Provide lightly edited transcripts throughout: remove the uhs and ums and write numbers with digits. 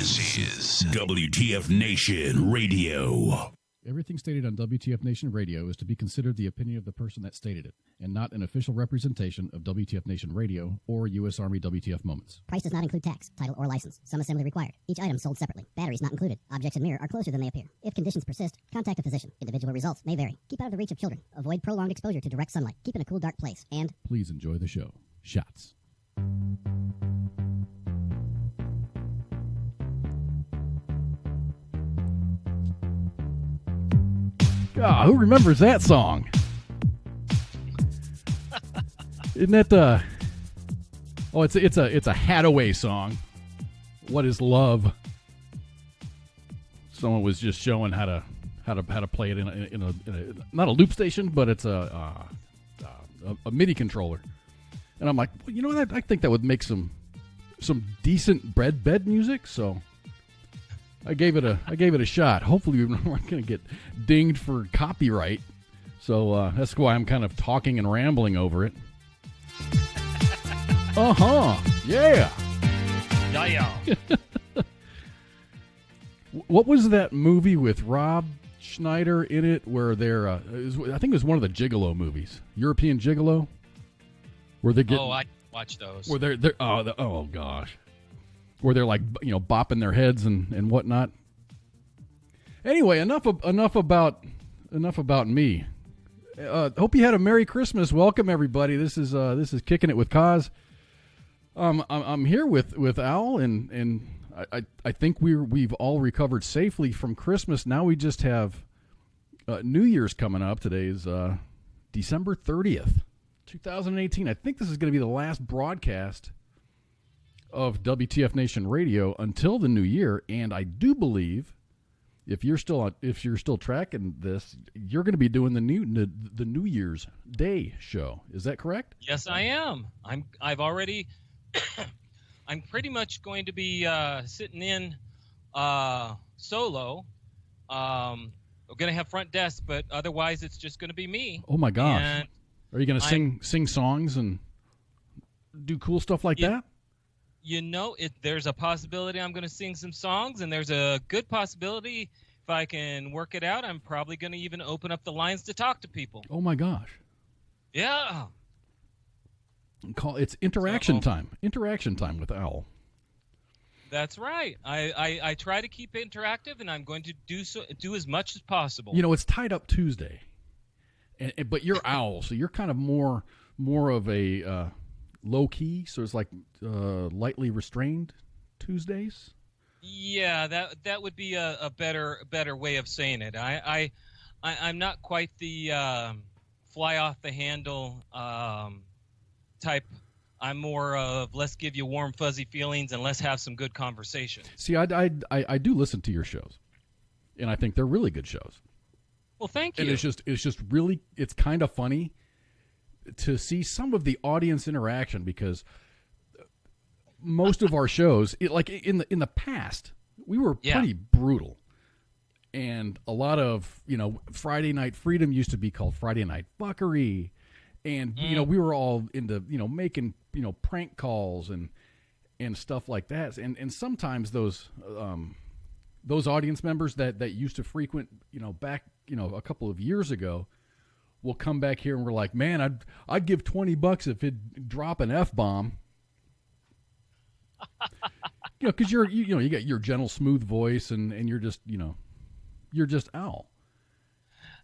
This is WTF Nation Radio. Everything stated on WTF Nation Radio is to be considered the opinion of the person that stated it, and not an official representation of WTF Nation Radio or U.S. Army WTF Moments. Price does not include tax, title, or license. Some assembly required. Each item sold separately. Batteries not included. Objects in mirror are closer than they appear. If conditions persist, contact a physician. Individual results may vary. Keep out of the reach of children. Avoid prolonged exposure to direct sunlight. Keep in a cool, dark place. And please enjoy the show. Shots. God, who remembers that song? Isn't that oh, it's a Hadaway song. What is love? Someone was just showing how to play it in a not a loop station, but it's a MIDI controller. And I'm like, well, you know what? I think that would make some decent bed music. So I gave it a shot. Hopefully we're not going to get dinged for copyright. So that's why I'm kind of talking and rambling over it. Yeah. What was that movie with Rob Schneider in it where they're I think it was one of the Gigolo movies, European Gigolo, where they get I watched those. Where they're oh gosh, where they're like, you know, bopping their heads and whatnot. Anyway, enough about me. Hope you had a Merry Christmas. Welcome everybody. This is Kicking It with Kaz. I'm here with Al, and I think we've all recovered safely from Christmas. Now we just have New Year's coming up. Today is December 30th, 2018. I think this is going to be the last broadcast of WTF Nation Radio until the new year, and I do believe if you're still tracking this, you're going to be doing the New Year's Day show. Is that correct? Yes, I am. I've already. I'm pretty much going to be sitting in solo. We're going to have front desk, but otherwise it's just going to be me. Oh my gosh! And are you going to sing songs and do cool stuff like that? You know, there's a possibility I'm going to sing some songs, and there's a good possibility if I can work it out, I'm probably going to even open up the lines to talk to people. Oh my gosh! Yeah. It's interaction time. Interaction time with Owl. That's right. I try to keep it interactive, and I'm going to do as much as possible. You know, it's Tied Up Tuesday, but you're Owl, so you're kind of more of a low key. So it's like lightly restrained Tuesdays. Yeah, that would be a better way of saying it. I'm not quite the fly off the handle type. I'm more of let's give you warm fuzzy feelings and let's have some good conversation. See, I do listen to your shows, and I think they're really good shows. Well, thank you. And it's just really, it's kind of funny to see some of the audience interaction, because most of our shows, like in the past, we were pretty brutal. And a lot of, you know, Friday Night Freedom used to be called Friday Night Fuckery. And, you know, we were all into, you know, making, you know, prank calls and stuff like that. And sometimes those audience members that used to frequent, you know, back, you know, a couple of years ago will come back here and we're like, man, I'd give $20 if it'd drop an F-bomb. You know, because you got your gentle, smooth voice and you're just, you know, you're just Owl.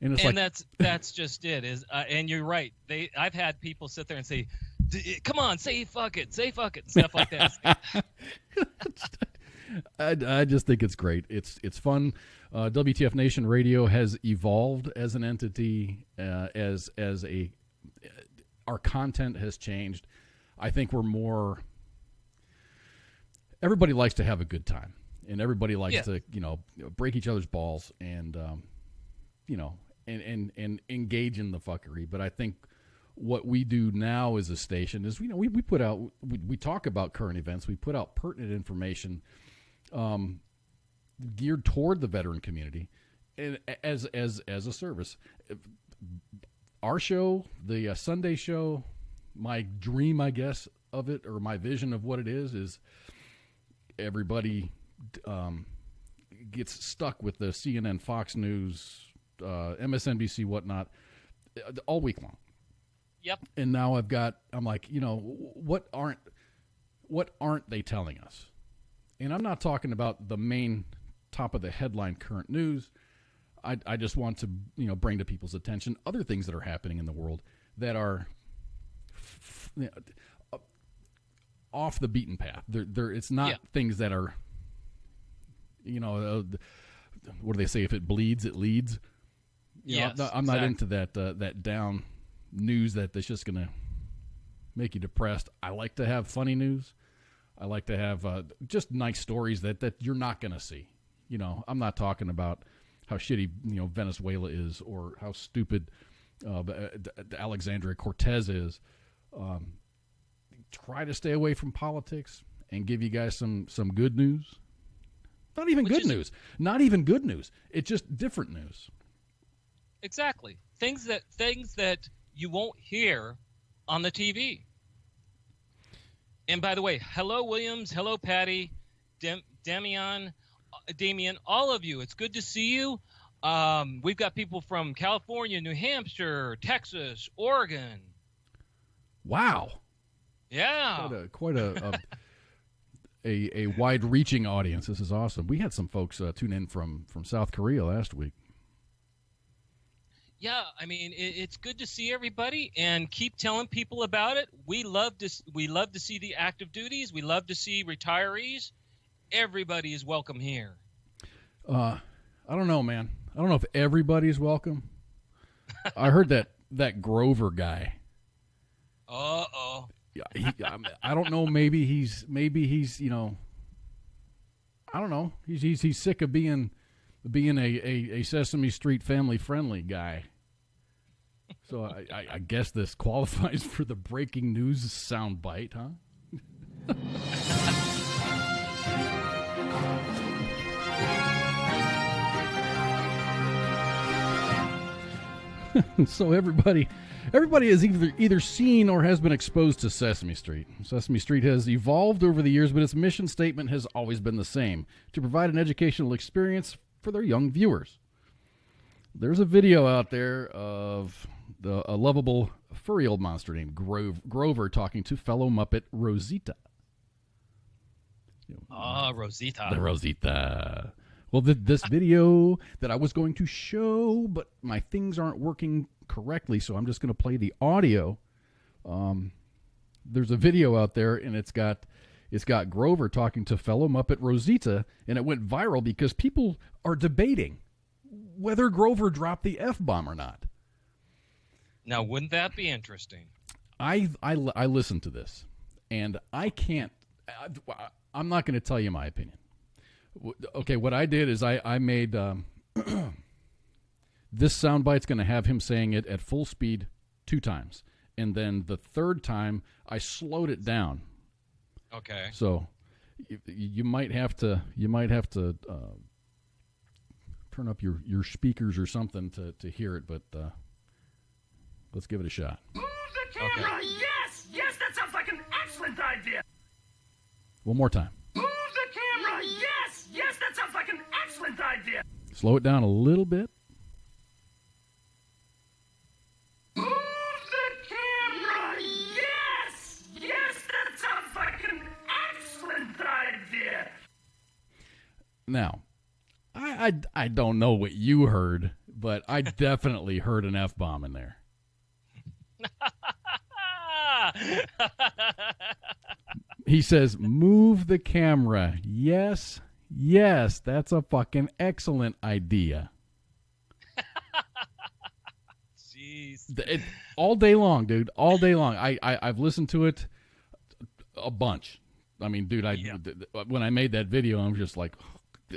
And that's just it. And you're right. I've had people sit there and say, "Come on, say fuck it," and stuff like that. I just think it's great. It's fun. WTF Nation Radio has evolved as an entity. Our content has changed. I think we're more. Everybody likes to have a good time, and everybody likes to, you know, break each other's balls and, you know. And engage in the fuckery. But I think what we do now as a station is, you know, we put out, we talk about current events. We put out pertinent information geared toward the veteran community, and as a service. Our show, the Sunday show, my dream, I guess, of it, or my vision of what it is everybody gets stuck with the CNN, Fox News, MSNBC, whatnot, all week long. Yep. And now I'm like, what aren't they telling us? And I'm not talking about the main top of the headline current news. I just want to, bring to people's attention other things that are happening in the world that are off the beaten path. It's not things that are, what do they say? If it bleeds, it leads. Yes, I'm not into that down news that's just going to make you depressed. I like to have funny news. I like to have just nice stories that you're not going to see. I'm not talking about how shitty Venezuela is or how stupid Alexandria Cortez is. Try to stay away from politics and give you guys some good news. Not even good news. Not even good news. It's just different news. Exactly. Things that you won't hear on the TV. And by the way, hello Williams, hello Patty, Damian, all of you. It's good to see you. We've got people from California, New Hampshire, Texas, Oregon. Wow. Yeah. Quite a wide-reaching audience. This is awesome. We had some folks tune in from South Korea last week. Yeah, I mean, it's good to see everybody, and keep telling people about it. We love to see the active duties. We love to see retirees. Everybody is welcome here. I don't know, man. I don't know if everybody's welcome. I heard that Grover guy. Uh-oh. Yeah, I don't know. Maybe he's I don't know. He's sick of being a Sesame Street family friendly guy. So I guess this qualifies for the breaking news soundbite, huh? So everybody has either seen or has been exposed to Sesame Street. Sesame Street has evolved over the years, but its mission statement has always been the same: to provide an educational experience for their young viewers. There's a video out there of a lovable furry old monster named Grover talking to fellow Muppet Rosita. Rosita. The Rosita. Well, this video that I was going to show, but my things aren't working correctly, so I'm just going to play the audio. There's a video out there, and it's got Grover talking to fellow Muppet Rosita, and it went viral because people are debating whether Grover dropped the F-bomb or not. Now, wouldn't that be interesting? I listened to this, and I'm not going to tell you my opinion. Okay, what I did is I made this soundbite's going to have him saying it at full speed 2 times, and then the 3rd time I slowed it down. Okay. So you might have to turn up your speakers or something to hear it, but let's give it a shot. Move the camera! Okay. Yes, that sounds like an excellent idea. One more time. Move the camera! Yes, that sounds like an excellent idea. Slow it down a little bit. Move the camera! Yes, that sounds like an excellent idea. Now, I don't know what you heard, but I definitely heard an F-bomb in there. He says, move the camera. Yes, that's a fucking excellent idea. Jeez. All day long, dude. All day long. I've listened to it a bunch. I mean, dude, when I made that video, I'm just like,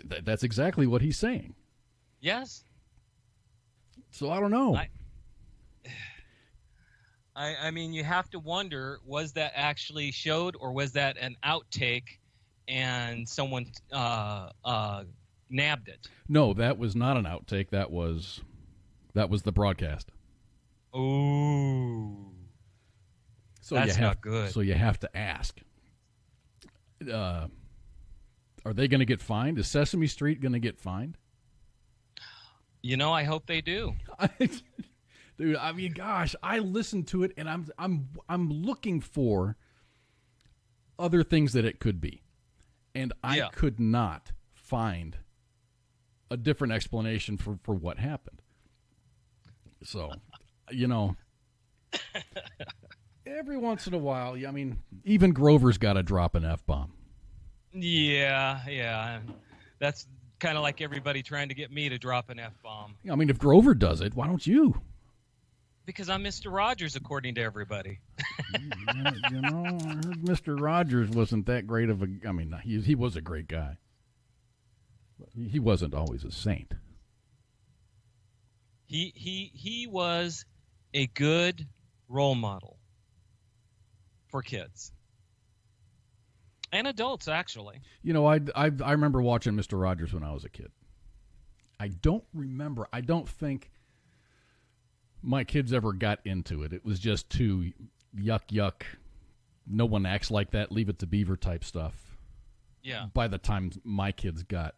that's exactly what he's saying. Yes. So I don't know. I mean, you have to wonder, was that actually showed, or was that an outtake and someone nabbed it? No, that was not an outtake. That was the broadcast. Ooh. So that's not good. So you have to ask. Are they going to get fined? Is Sesame Street going to get fined? You know, I hope they do. Dude, I mean, gosh, I listened to it and I'm looking for other things that it could be, and I could not find a different explanation for what happened. So, you know, every once in a while, I mean, even Grover's got to drop an F-bomb. Yeah. That's kind of like everybody trying to get me to drop an F-bomb. I mean, if Grover does it, why don't you? Because I'm Mr. Rogers, according to everybody. You know, I heard Mr. Rogers wasn't that great of a... I mean, he was a great guy. But he wasn't always a saint. He was a good role model for kids. And adults, actually. You know, I remember watching Mr. Rogers when I was a kid. I don't think my kids ever got into it. It was just too yuck. No one acts like that. Leave it to Beaver type stuff. Yeah. By the time my kids got,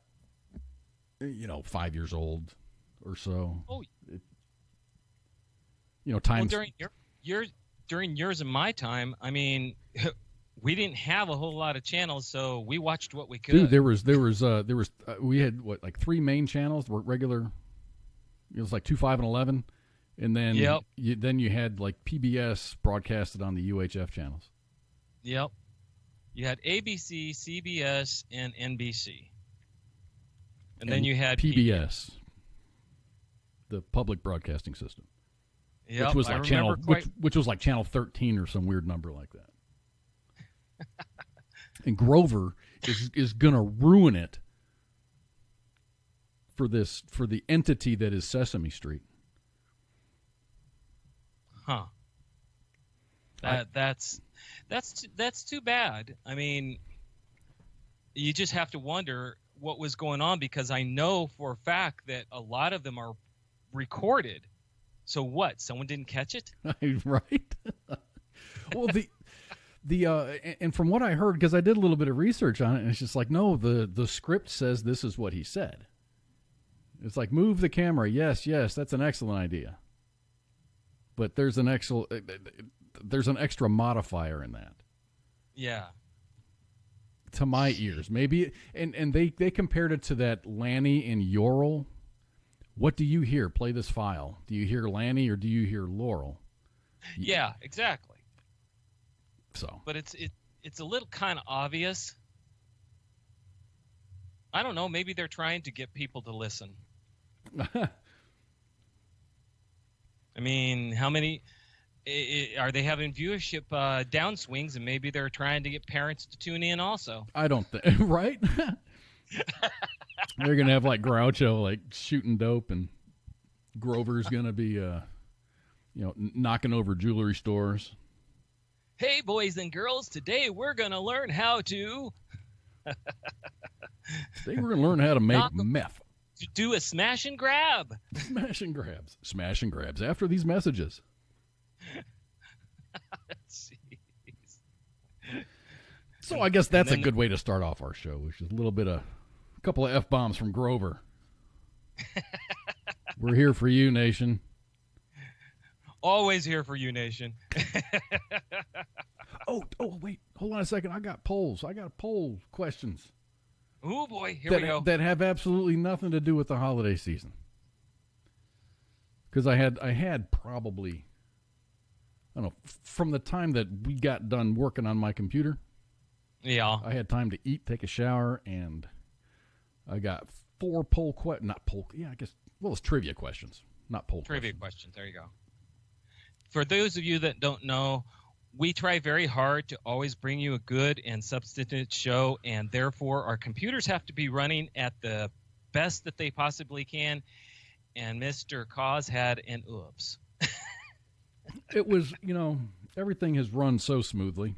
5 years old or so. Oh. Times. Well, during years of my time, I mean, we didn't have a whole lot of channels, so we watched what we could. Dude, we had like 3 main channels were regular. It was like 2, 5, and 11. And then you had like PBS broadcasted on the UHF channels. Yep. You had ABC, CBS, and NBC. And then you had PBS, the public broadcasting system. Yep, which was like which was like channel 13 or some weird number like that. And Grover is gonna ruin it for the entity that is Sesame Street. Huh. That's too bad. I mean, you just have to wonder what was going on, because I know for a fact that a lot of them are recorded. So what? Someone didn't catch it? Right. Well, and from what I heard, because I did a little bit of research on it, and it's just like, no, the script says this is what he said. It's like, move the camera. Yes, that's an excellent idea. But there's an extra modifier in that. Yeah. To my ears, maybe, and they compared it to that Lanny and Yorl. What do you hear? Play this file. Do you hear Lanny or do you hear Laurel? Yeah, exactly. So, but it's a little kind of obvious. I don't know. Maybe they're trying to get people to listen. I mean, how many are they having viewership downswings, and maybe they're trying to get parents to tune in also? I don't think, right? They're going to have like Groucho like shooting dope, and Grover's going to be, knocking over jewelry stores. Hey, boys and girls, today we're going to learn how to... Today we're going to learn how to make meth. Do a smash and grab. Smash and grabs. Smash and grabs after these messages. So I guess that's a good way to start off our show, which is a couple of F-bombs from Grover. We're here for you, nation. Always here for you, nation. Oh, wait. Hold on a second. I got polls. I got poll questions. Oh, boy. Here we go. That have absolutely nothing to do with the holiday season. Because I had probably, I don't know, from the time that we got done working on my computer. Yeah. I had time to eat, take a shower, and I got 4 it's trivia questions, not poll Trivia questions. questions. There you go. For those of you that don't know, we try very hard to always bring you a good and substantive show, and therefore our computers have to be running at the best that they possibly can. And Mr. Cause had an oops. It was, everything has run so smoothly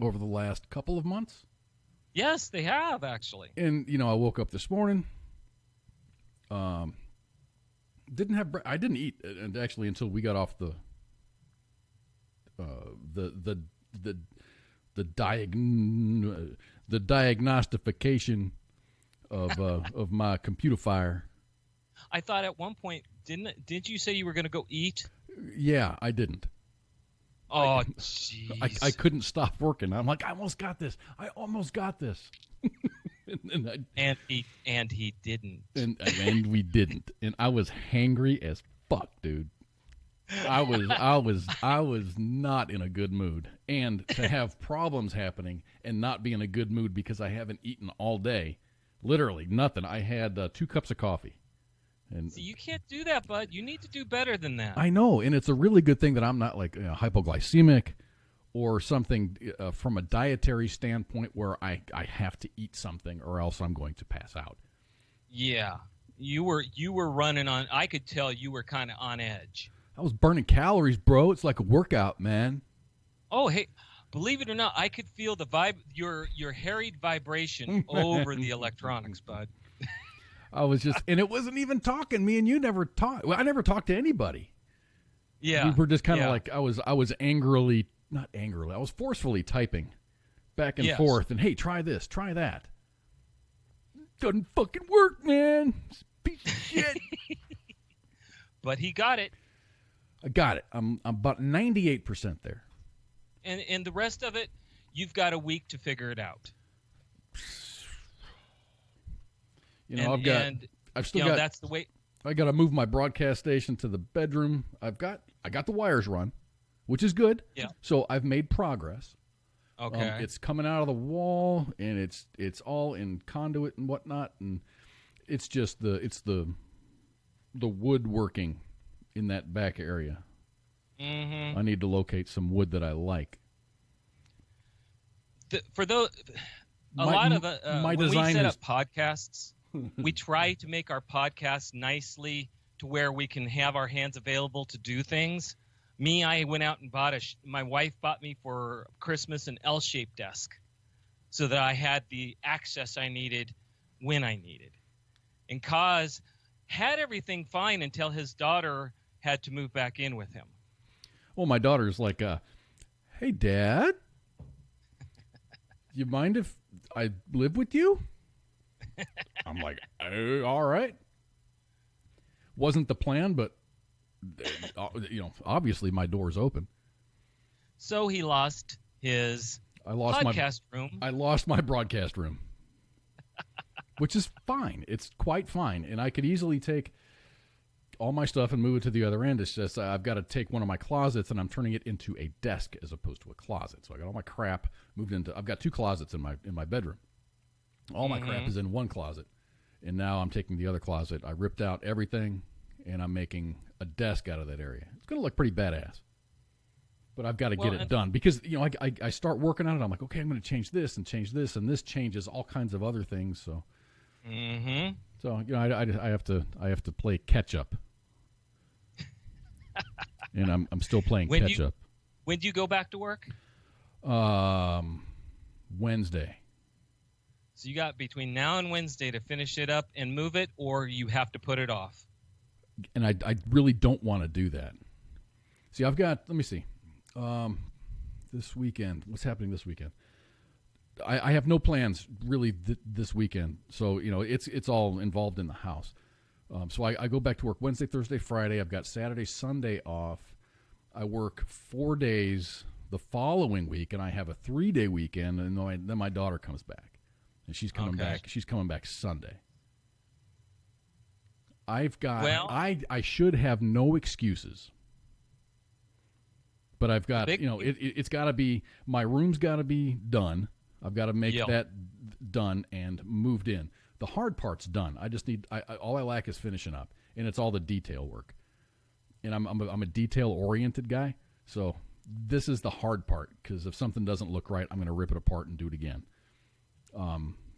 over the last couple of months. Yes, they have, actually. And, I woke up this morning. I didn't eat actually until we got off the the diagnostification of my computer fire. I thought at one point, didn't you say you were going to go eat? Yeah, I didn't. Oh, jeez. I couldn't stop working. I'm like, I almost got this. And he didn't. And we didn't. And I was hangry as fuck, dude. I was not in a good mood. And to have problems happening and not be in a good mood because I haven't eaten all day, literally nothing. I had 2 cups of coffee. And See, you can't do that, bud. You need to do better than that. I know, and it's a really good thing that I'm not like hypoglycemic or something from a dietary standpoint where I have to eat something or else I'm going to pass out. Yeah, you were running on. I could tell you were kind of on edge. I was burning calories, bro. It's like a workout, man. Oh, hey, believe it or not, I could feel the your harried vibration over the electronics, bud. I was just, and it wasn't even talking. Me and you never talked. Well, I never talked to anybody. Yeah, we were just kind of like I was not angrily. I was forcefully typing back and forth, and hey, try this, try that. Doesn't fucking work, man. Piece of shit. But he got it. I got it. I'm about 98% there. And the rest of it, you've got a week to figure it out. You know, I've still got. That's the way. I got to move my broadcast station to the bedroom. I got the wires run, which is good. Yeah. So I've made progress. Okay. It's coming out of the wall, and it's all in conduit and whatnot, and it's just the woodworking in that back area. Mm-hmm. I need to locate some wood that I like. For those, when we set up podcasts, we try to make our podcasts nicely to where we can have our hands available to do things. I went out and my wife bought me for Christmas an L-shaped desk so that I had the access I needed when I needed. And Kaz had everything fine until his daughter had to move back in with him. Well, my daughter's like, hey, Dad, you mind if I live with you? I'm like, oh, all right. Wasn't the plan, but, obviously my door's open. So he lost his podcast room. I lost my broadcast room, which is fine. It's quite fine. And I could easily take all my stuff and move it to the other end. It's just I've got to take one of my closets and I'm turning it into a desk as opposed to a closet. So I got all my crap moved into. I've got 2 closets in my bedroom. All my crap is in one closet, and now I'm taking the other closet. I ripped out everything, and I'm making a desk out of that area. It's going to look pretty badass, but I've got to get it done because I start working on it. I'm like, okay, I'm going to change this, and this changes all kinds of other things. So, so I have to play catch up. And I'm still playing catch up. When do you go back to work? Wednesday. So you got between now and Wednesday to finish it up and move it, or you have to put it off. And I really don't want to do that. See, let me see. This weekend, what's happening this weekend? I have no plans really this weekend. So, it's all involved in the house. So I go back to work Wednesday, Thursday, Friday. I've got Saturday, Sunday off. I work 4 days the following week, and I have a 3-day weekend, and then my daughter comes back. And she's coming back. She's coming back Sunday. I've got. Well, I should have no excuses. But I've got. It's got to be. My room's got to be done. I've got to make that done and moved in. The hard part's done. I just need. All I lack is finishing up, and it's all the detail work. And I'm a detail oriented guy, so this is the hard part because if something doesn't look right, I'm going to rip it apart and do it again.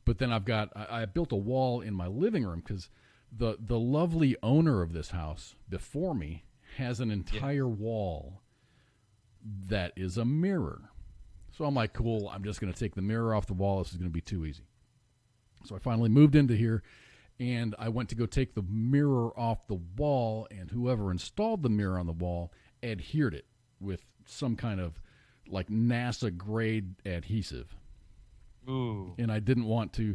But then I built a wall in my living room because the lovely owner of this house before me has an entire wall that is a mirror. So I'm like, cool, I'm just going to take the mirror off the wall. This is going to be too easy. So I finally moved into here, and I went to go take the mirror off the wall, and whoever installed the mirror on the wall adhered it with some kind of like NASA grade adhesive. Ooh. And I didn't want to.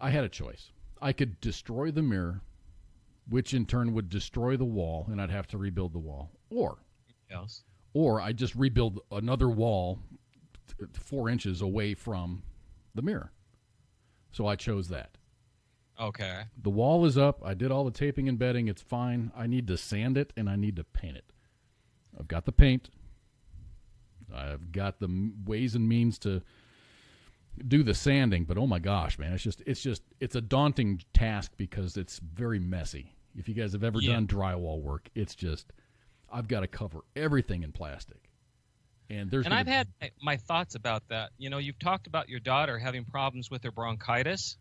I had a choice. I could destroy the mirror, which in turn would destroy the wall, and I'd have to rebuild the wall. Yes. Or I just rebuild another wall 4 inches away from the mirror. So I chose that. Okay. The wall is up. I did all the taping and bedding. It's fine. I need to sand it, and I need to paint it. I've got the paint. I've got the ways and means to do the sanding, but oh my gosh, man, it's a daunting task because it's very messy. If you guys have ever done drywall work, it's just, I've got to cover everything in plastic. And I've had my thoughts about that. You know, you've talked about your daughter having problems with her bronchitis.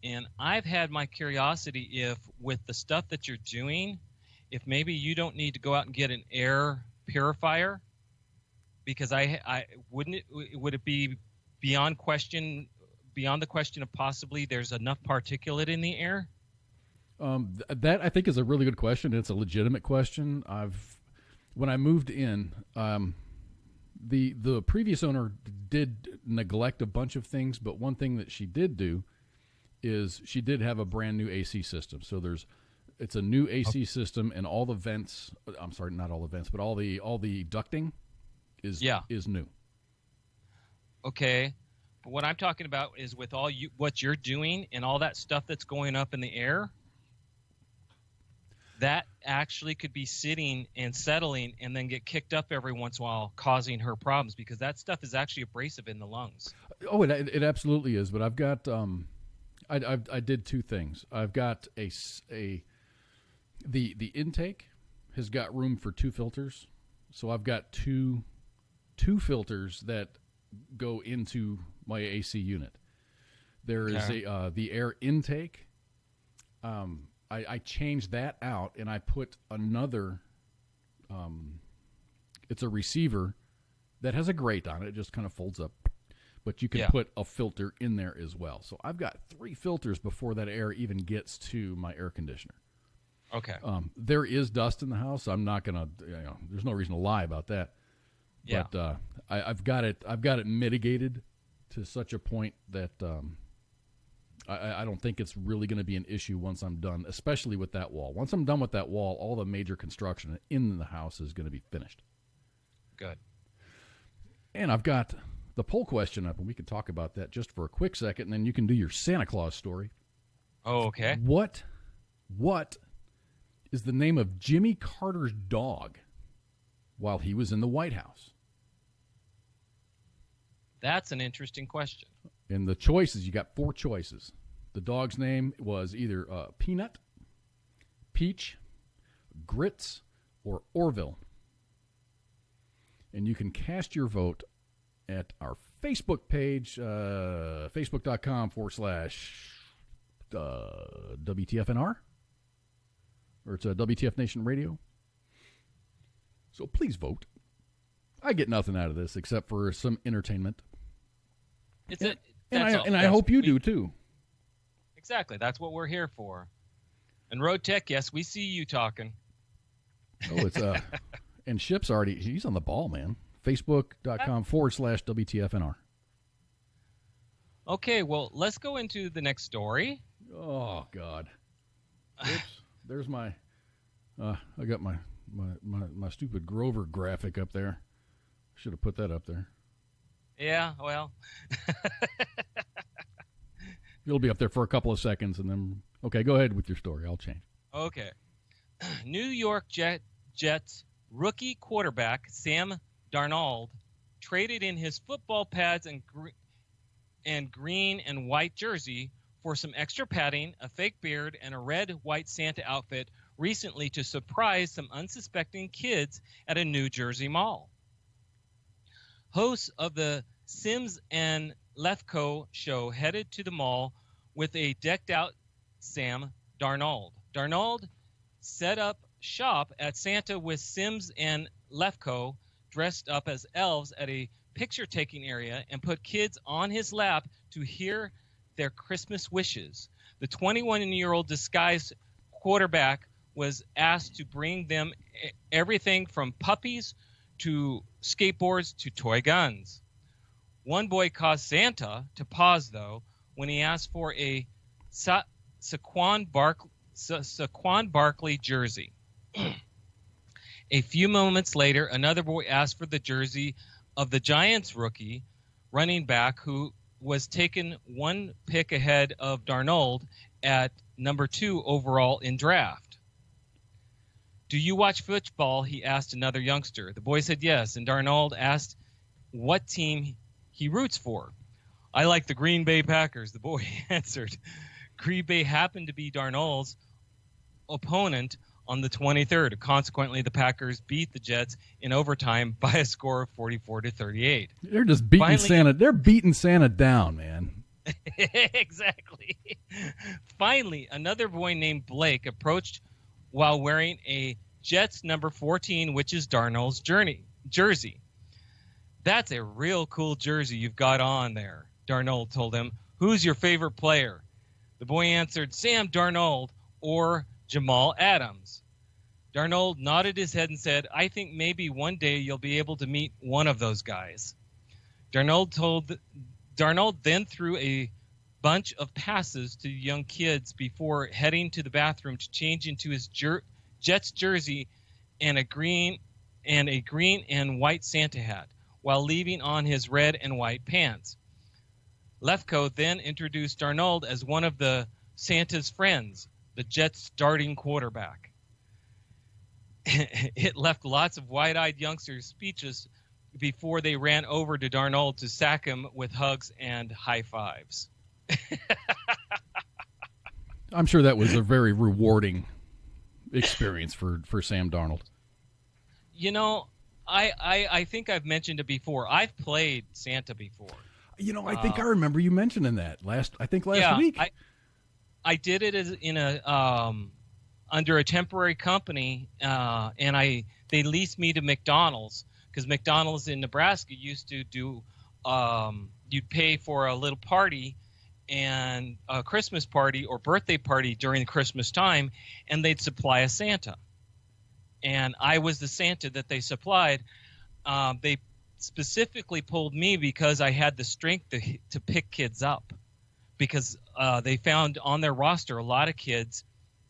And I've had my curiosity if with the stuff that you're doing, if maybe you don't need to go out and get an air purifier, because would it be beyond the question of possibly there's enough particulate in the air? That I think is a really good question. It's a legitimate question. When I moved in, the previous owner did neglect a bunch of things, but one thing that she did do is she did have a brand new AC system. So it's a new AC system, and all the vents. I'm sorry, not all the vents, but all the ducting is new. Okay, but what I'm talking about is with what you're doing and all that stuff that's going up in the air, that actually could be sitting and settling and then get kicked up every once in a while, causing her problems, because that stuff is actually abrasive in the lungs. Oh, it absolutely is. But I've got I did two things. I've got the intake has got room for 2 filters, so I've got two filters that go into my AC unit. There is the air intake. I changed that out, and I put another. It's a receiver that has a grate on it. It just kind of folds up, but you can put a filter in there as well. So I've got 3 filters before that air even gets to my air conditioner. Okay. There is dust in the house. I'm not gonna. There's no reason to lie about that. Yeah. But I've got it mitigated to such a point that I don't think it's really going to be an issue once I'm done, especially with that wall. Once I'm done with that wall, all the major construction in the house is going to be finished. Good. And I've got the poll question up, and we can talk about that just for a quick second, and then you can do your Santa Claus story. Oh, okay. What is the name of Jimmy Carter's dog while he was in the White House? That's an interesting question. And the choices, you got 4 choices. The dog's name was either Peanut, Peach, Grits, or Orville. And you can cast your vote at our Facebook page, facebook.com/WTFNR. Or it's WTF Nation Radio. So please vote. I get nothing out of this except for some entertainment. And I hope you do too. Exactly. That's what we're here for. And Road Tech, yes, we see you talking. Oh, it's and Ship's he's on the ball, man. Facebook.com/WTFNR. Okay, well, let's go into the next story. Oh God. Oops. There's my I got my stupid Grover graphic up there. Should have put that up there. Yeah, well. It'll be up there for a couple of seconds, and then, okay, go ahead with your story. I'll change. Okay. New York Jets rookie quarterback Sam Darnold traded in his football pads and green and white jersey for some extra padding, a fake beard, and a red-white Santa outfit recently to surprise some unsuspecting kids at a New Jersey mall. Hosts of the Sims and Lefkoe show headed to the mall with a decked-out Sam Darnold. Darnold set up shop at Santa with Sims and Lefkoe dressed up as elves at a picture-taking area and put kids on his lap to hear their Christmas wishes. The 21-year-old disguised quarterback was asked to bring them everything from puppies to skateboards to toy guns. One boy caused Santa to pause, though, when he asked for a Saquon Barkley jersey. A few moments later, another boy asked for the jersey of the Giants rookie running back who was taken one pick ahead of Darnold at number 2 overall in draft. Do you watch football? He asked another youngster. The boy said yes, and Darnold asked what team he roots for. I like the Green Bay Packers, the boy answered. Green Bay happened to be Darnold's opponent on the 23rd. Consequently, the Packers beat the Jets in overtime by a score of 44-38. They're just beating Santa. They're beating Santa down, man. Exactly. Finally, another boy named Blake approached while wearing a Jets number 14, which is Darnold's jersey. That's a real cool jersey you've got on there, Darnold told him. Who's your favorite player? The boy answered, Sam Darnold or Jamal Adams. Darnold nodded his head and said, I think maybe one day you'll be able to meet one of those guys. Darnold then threw a bunch of passes to young kids before heading to the bathroom to change into his Jets jersey and a green and white Santa hat, while leaving on his red and white pants. Lefko then introduced Darnold as one of the Santa's friends, the Jets' starting quarterback. It left lots of wide-eyed youngsters speechless before they ran over to Darnold to sack him with hugs and high fives. I'm sure that was a very rewarding experience for Sam Darnold. You know, I think I've mentioned it before. I've played Santa before. You know, I think I remember you mentioning that last week. I did it in a under a temporary company, and they leased me to McDonald's, because McDonald's in Nebraska used to do you'd pay for a little party and a Christmas party or birthday party during Christmas time, and they'd supply a Santa. And I was the Santa that they supplied. They specifically pulled me because I had the strength to pick kids up, because they found on their roster a lot of kids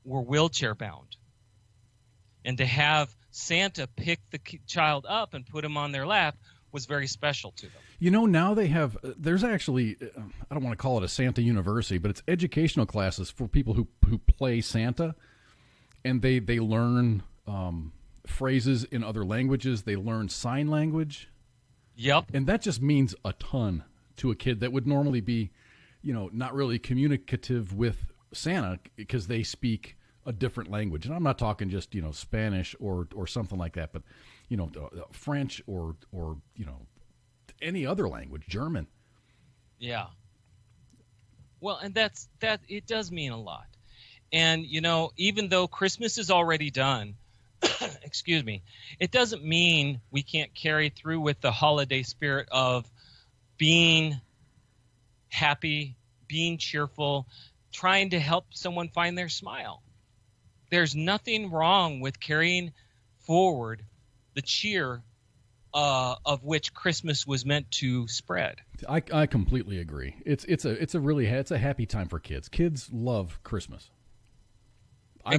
were wheelchair bound. And to have Santa pick the child up and put him on their lap was very special to them. You know, now they have, there's actually, I don't want to call it a Santa University, but it's educational classes for people who play Santa, and they learn phrases in other languages. They learn sign language. Yep. And that just means a ton to a kid that would normally be, you know, not really communicative with Santa because they speak a different language. And I'm not talking just, you know, Spanish or something like that, but, you know, French or, you know, any other language, German. Yeah. Well, and that it does mean a lot. And, you know, even though Christmas is already done, excuse me, it doesn't mean we can't carry through with the holiday spirit of being happy, being cheerful, trying to help someone find their smile. There's nothing wrong with carrying forward the cheer of which Christmas was meant to spread. I completely agree. It's a happy time for kids. Kids love Christmas. I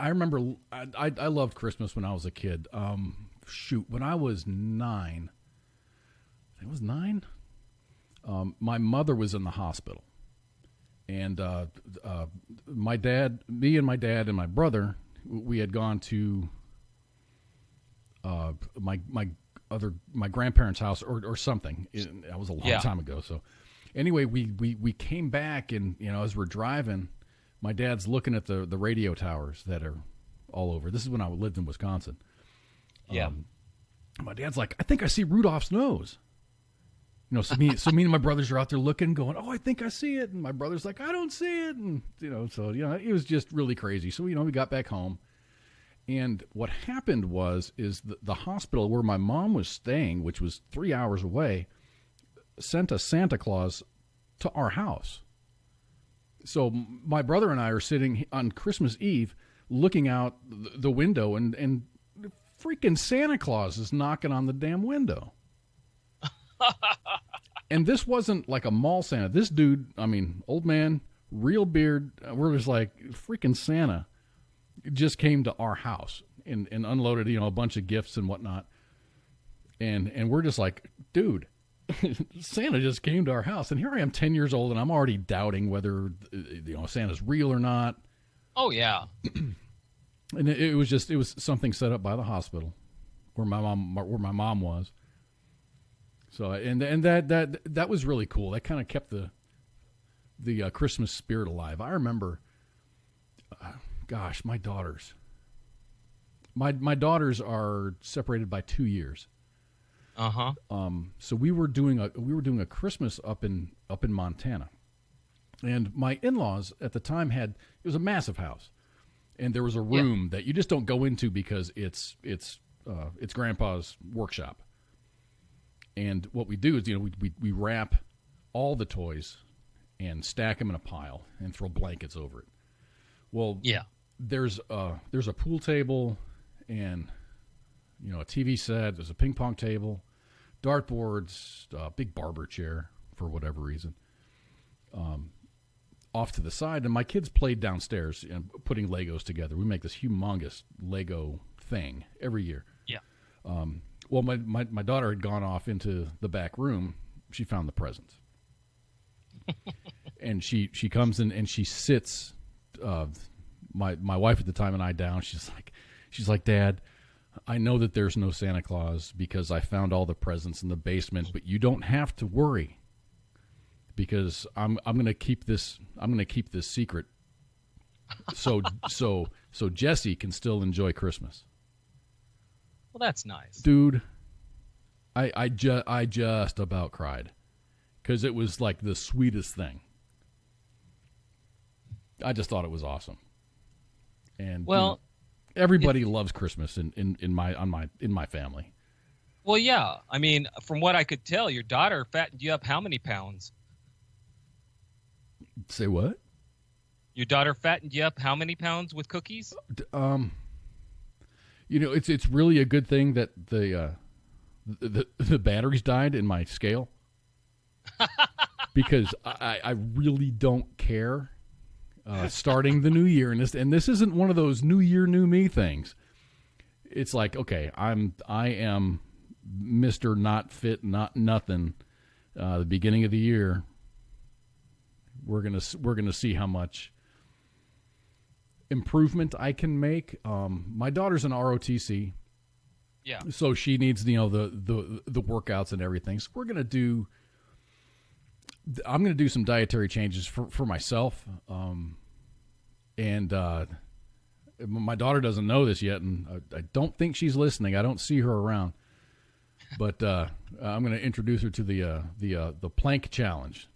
remember I loved Christmas when I was a kid. When I was 9, it was 9. My mother was in the hospital, and me and my dad and my brother, we had gone to my grandparents' house or something. That was a long time ago. So anyway, we came back, and you know, as we're driving, my dad's looking at the radio towers that are all over. This is when I lived in Wisconsin. Yeah. My dad's like, I think I see Rudolph's nose. You know, so me and my brothers are out there looking, going, oh, I think I see it. And my brother's like, I don't see it. And, you know, so, you know, it was just really crazy. So, you know, we got back home. And what happened is the hospital where my mom was staying, which was 3 hours away, sent a Santa Claus to our house. So my brother and I are sitting on Christmas Eve looking out the window, and freaking Santa Claus is knocking on the damn window. And this wasn't like a mall Santa. This dude, I mean, old man, real beard. We're just like freaking Santa. Just came to our house and unloaded, a bunch of gifts and whatnot. And we're just like, dude, Santa just came to our house, and here I am, 10 years old, and I'm already doubting whether Santa's real or not. Oh yeah. And it was something set up by the hospital where my mom was. So and that was really cool. That kind of kept the Christmas spirit alive. I remember, gosh, my daughters. My daughters are separated by 2 years. Uh-huh. So we were doing a Christmas up in Montana, and my in-laws at the time it was a massive house, and there was a room that you just don't go into because it's Grandpa's workshop. And what we do is we wrap all the toys and stack them in a pile and throw blankets over it. Well, there's a pool table and a TV set. There's a ping pong table, dartboards, big barber chair for whatever reason, off to the side. And my kids played downstairs, putting Legos together. We make this humongous Lego thing every year. Yeah. Well, my daughter had gone off into the back room. She found the presents. And she comes in and she sits my wife at the time and I down. She's like, Dad, I know that there's no Santa Claus because I found all the presents in the basement, but you don't have to worry because I'm going to keep this secret so Jesse can still enjoy Christmas. Well, that's nice. Dude, I just about cried because it was like the sweetest thing. I just thought it was awesome. And everybody loves Christmas in my family. Well, yeah. I mean, from what I could tell, your daughter fattened you up how many pounds? Say what? Your daughter fattened you up how many pounds with cookies? It's really a good thing that the batteries died in my scale because I really don't care. Starting the new year, and this isn't one of those New Year, New Me things. It's like, okay, I am Mr. Not Fit, Not Nothing. The beginning of the year, we're gonna see how much improvement I can make. My daughter's an ROTC, so she needs the workouts and everything. So I'm going to do some dietary changes for myself. And my daughter doesn't know this yet, and I don't think she's listening. I don't see her around. But I'm going to introduce her to the plank challenge.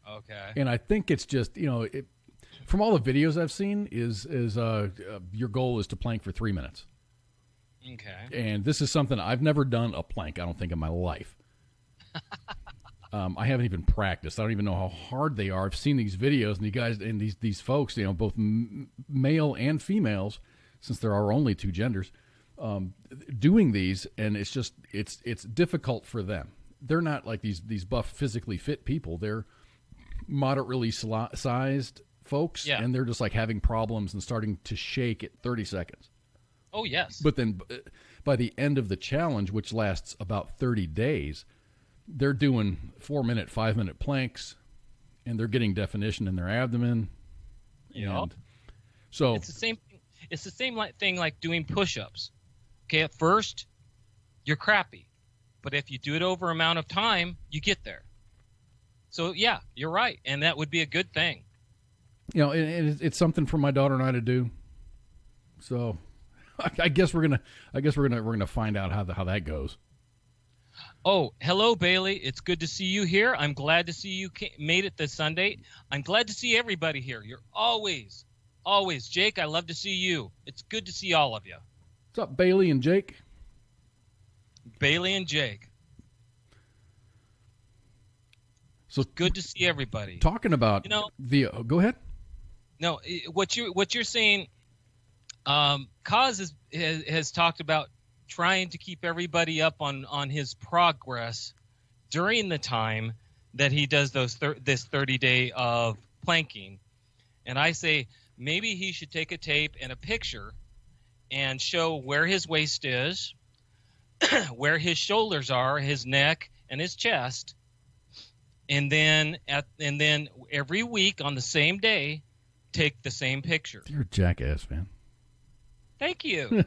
Okay. And I think it's just, from all the videos I've seen is your goal is to plank for 3 minutes. Okay. And this is something I've never done a plank, I don't think, in my life. I haven't even practiced. I don't even know how hard they are. I've seen these videos, and you guys and these folks, both male and females, since there are only two genders, doing these, and it's just it's difficult for them. They're not like these buff, physically fit people. They're moderately sized folks, and they're just like having problems and starting to shake at 30 seconds. Oh yes. But then by the end of the challenge, which lasts about 30 days. They're doing 4-minute, 5-minute planks, and they're getting definition in their abdomen. Yeah. So it's the same. It's the same thing like doing push-ups. Okay, at first, you're crappy, but if you do it over amount of time, you get there. So yeah, you're right, and that would be a good thing. It's something for my daughter and I to do. So I guess we're gonna find out how that goes. Oh, hello, Bailey. It's good to see you here. I'm glad to see you made it this Sunday. I'm glad to see everybody here. You're always, Jake, I love to see you. It's good to see all of you. What's up, Bailey and Jake? Bailey and Jake. So it's good to see everybody. Talking about go ahead. No, what you're saying, Kaz has talked about trying to keep everybody up on his progress during the time that he does this 30-day of planking. And I say maybe he should take a tape and a picture and show where his waist is, where his shoulders are, his neck, and his chest. And then every week on the same day, take the same picture. You're a jackass, man. Thank you.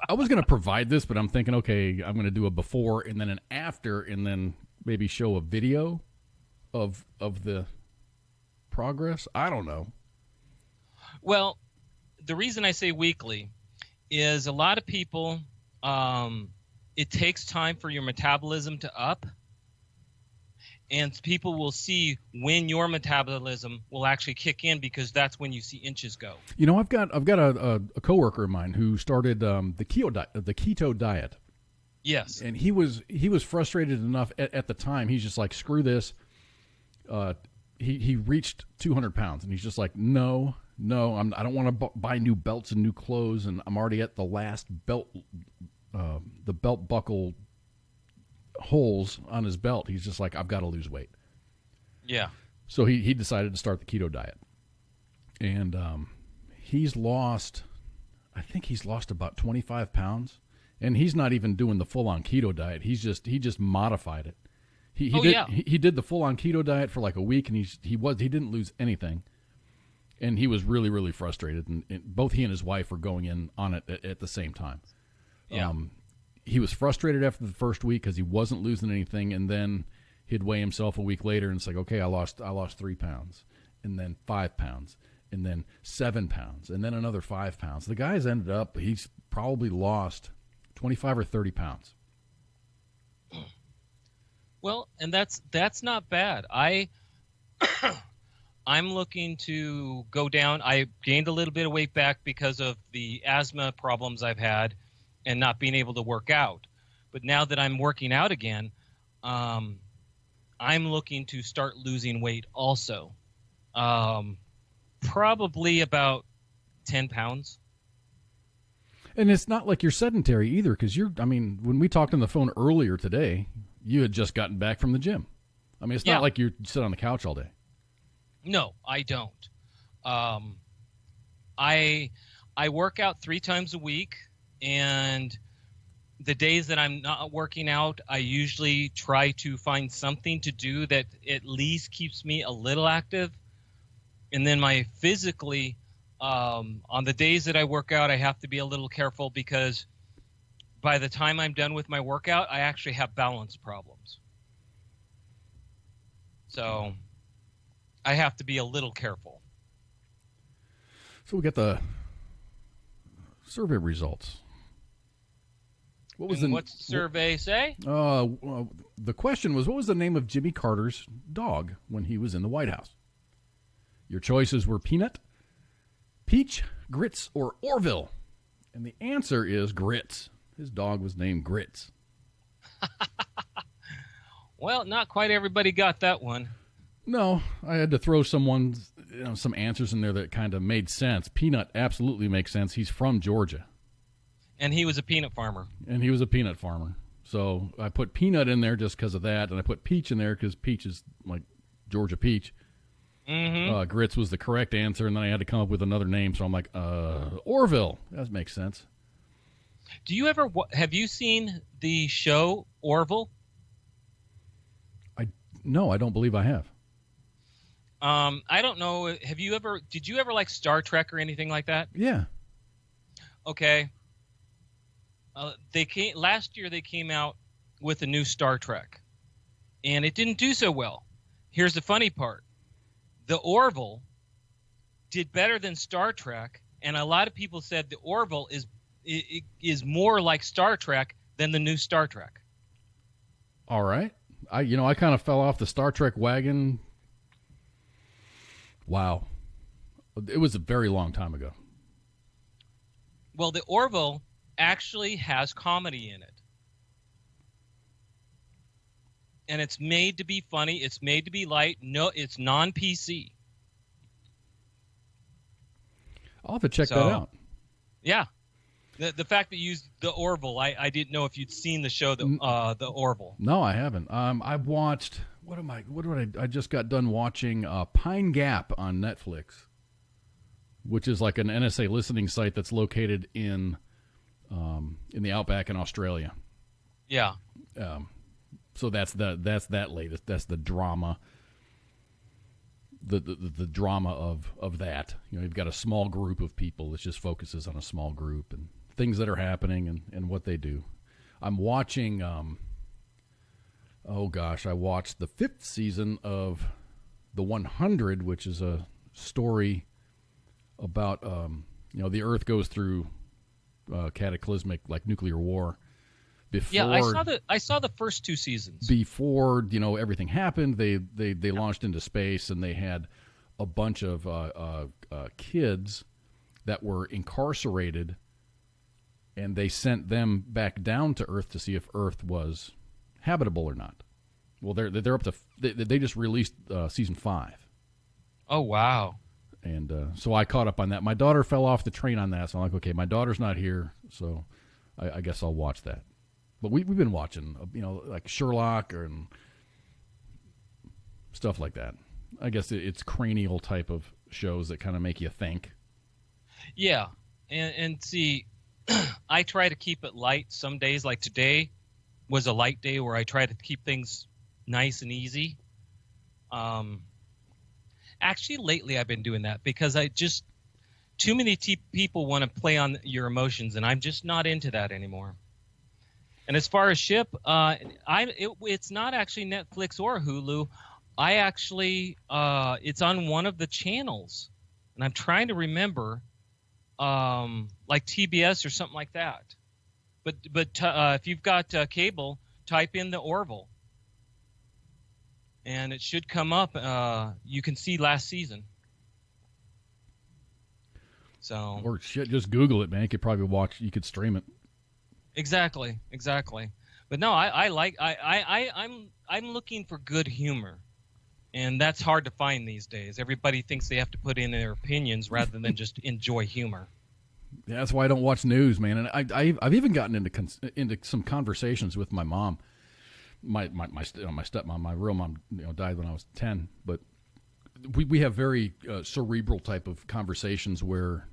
I was going to provide this, but I'm thinking, okay, I'm going to do a before and then an after, and then maybe show a video of the progress. I don't know. Well, the reason I say weekly is a lot of people, it takes time for your metabolism to up. And people will see when your metabolism will actually kick in, because that's when you see inches go. You know, I've got a coworker of mine who started the keto diet. Yes. And he was frustrated enough at the time. He's just like, screw this. He reached 200 pounds, and he's just like, no, I don't want to buy new belts and new clothes, and I'm already at the last belt, the belt buckle holes on his belt. He's just like, I've got to lose weight. Yeah. So he decided to start the keto diet, and he's lost about 25 pounds, and he's not even doing the full on keto diet. He just modified it. He did the full on keto diet for like a week, and he didn't lose anything, and he was really, really frustrated. And both he and his wife were going in on it at the same time. Yeah. He was frustrated after the first week because he wasn't losing anything, and then he'd weigh himself a week later, and it's like, okay, I lost 3 pounds, and then 5 pounds, and then 7 pounds, and then another 5 pounds. The guy's ended up, he's probably lost 25 or 30 pounds. Well, and that's not bad. I'm looking to go down. I gained a little bit of weight back because of the asthma problems I've had and not being able to work out. But now that I'm working out again, I'm looking to start losing weight also. Probably about 10 pounds. And it's not like you're sedentary either, because when we talked on the phone earlier today, you had just gotten back from the gym. I mean, it's not like you sit on the couch all day. No, I don't. I work out 3 times a week, and the days that I'm not working out, I usually try to find something to do that at least keeps me a little active. And then physically, on the days that I work out, I have to be a little careful, because by the time I'm done with my workout, I actually have balance problems. So I have to be a little careful. So we got the survey results. What's the survey say? The question was, what was the name of Jimmy Carter's dog when he was in the White House? Your choices were Peanut, Peach, Grits, or Orville. And the answer is Grits. His dog was named Grits. Well, not quite everybody got that one. No, I had to throw some answers in there that kind of made sense. Peanut absolutely makes sense. He's from Georgia. And he was a peanut farmer. So I put Peanut in there just because of that, and I put Peach in there because Peach is like Georgia peach. Mm-hmm. Grits was the correct answer, and then I had to come up with another name, so I'm like, Orville. That makes sense. Have you seen the show Orville? No, I don't believe I have. I don't know. Did you ever like Star Trek or anything like that? Yeah. Okay. Last year they came out with a new Star Trek, and it didn't do so well. Here's the funny part. The Orville did better than Star Trek, and a lot of people said the Orville is more like Star Trek than the new Star Trek. All right. I kind of fell off the Star Trek wagon. Wow. It was a very long time ago. Well, the Orville actually has comedy in it. And it's made to be funny. It's made to be light. No, it's non-PC. I'll have to check that out. Yeah. The fact that you used the Orville, I didn't know if you'd seen the show, the Orville. No, I haven't. I've watched. I just got done watching Pine Gap on Netflix, which is like an NSA listening site that's located in the outback in Australia. Yeah. So that's that latest. That's the drama. The drama of that. You know, you've got a small group of people that just focuses on a small group and things that are happening and what they do. I'm watching. I watched the 5th season of The 100, which is a story about the Earth goes through cataclysmic like nuclear war. I saw the first 2 seasons. Before everything happened, they launched into space, and they had a bunch of kids that were incarcerated, and they sent them back down to Earth to see if Earth was habitable or not. Well, they're up to they just released season 5. Oh wow! And so I caught up on that. My daughter fell off the train on that, so I'm like, okay, my daughter's not here, so I guess I'll watch that. But we've been watching, like Sherlock and stuff like that. I guess it's cranial type of shows that kind of make you think. Yeah, and see, I try to keep it light. Some days, like today, was a light day where I try to keep things nice and easy. Actually, lately I've been doing that because too many people want to play on your emotions, and I'm just not into that anymore. And as far as ship, it's not actually Netflix or Hulu. I actually it's on one of the channels, and I'm trying to remember, like TBS or something like that. But if you've got cable, type in the Orville, and it should come up. You can see last season. So or shit, just Google it, man. You could probably watch. You could stream it. Exactly. But no, I'm looking for good humor, and that's hard to find these days. Everybody thinks they have to put in their opinions rather than just enjoy humor. Yeah, that's why I don't watch news, man. And I've even gotten into some conversations with my mom. My stepmom, my real mom, died when I was 10. But we have very cerebral type of conversations where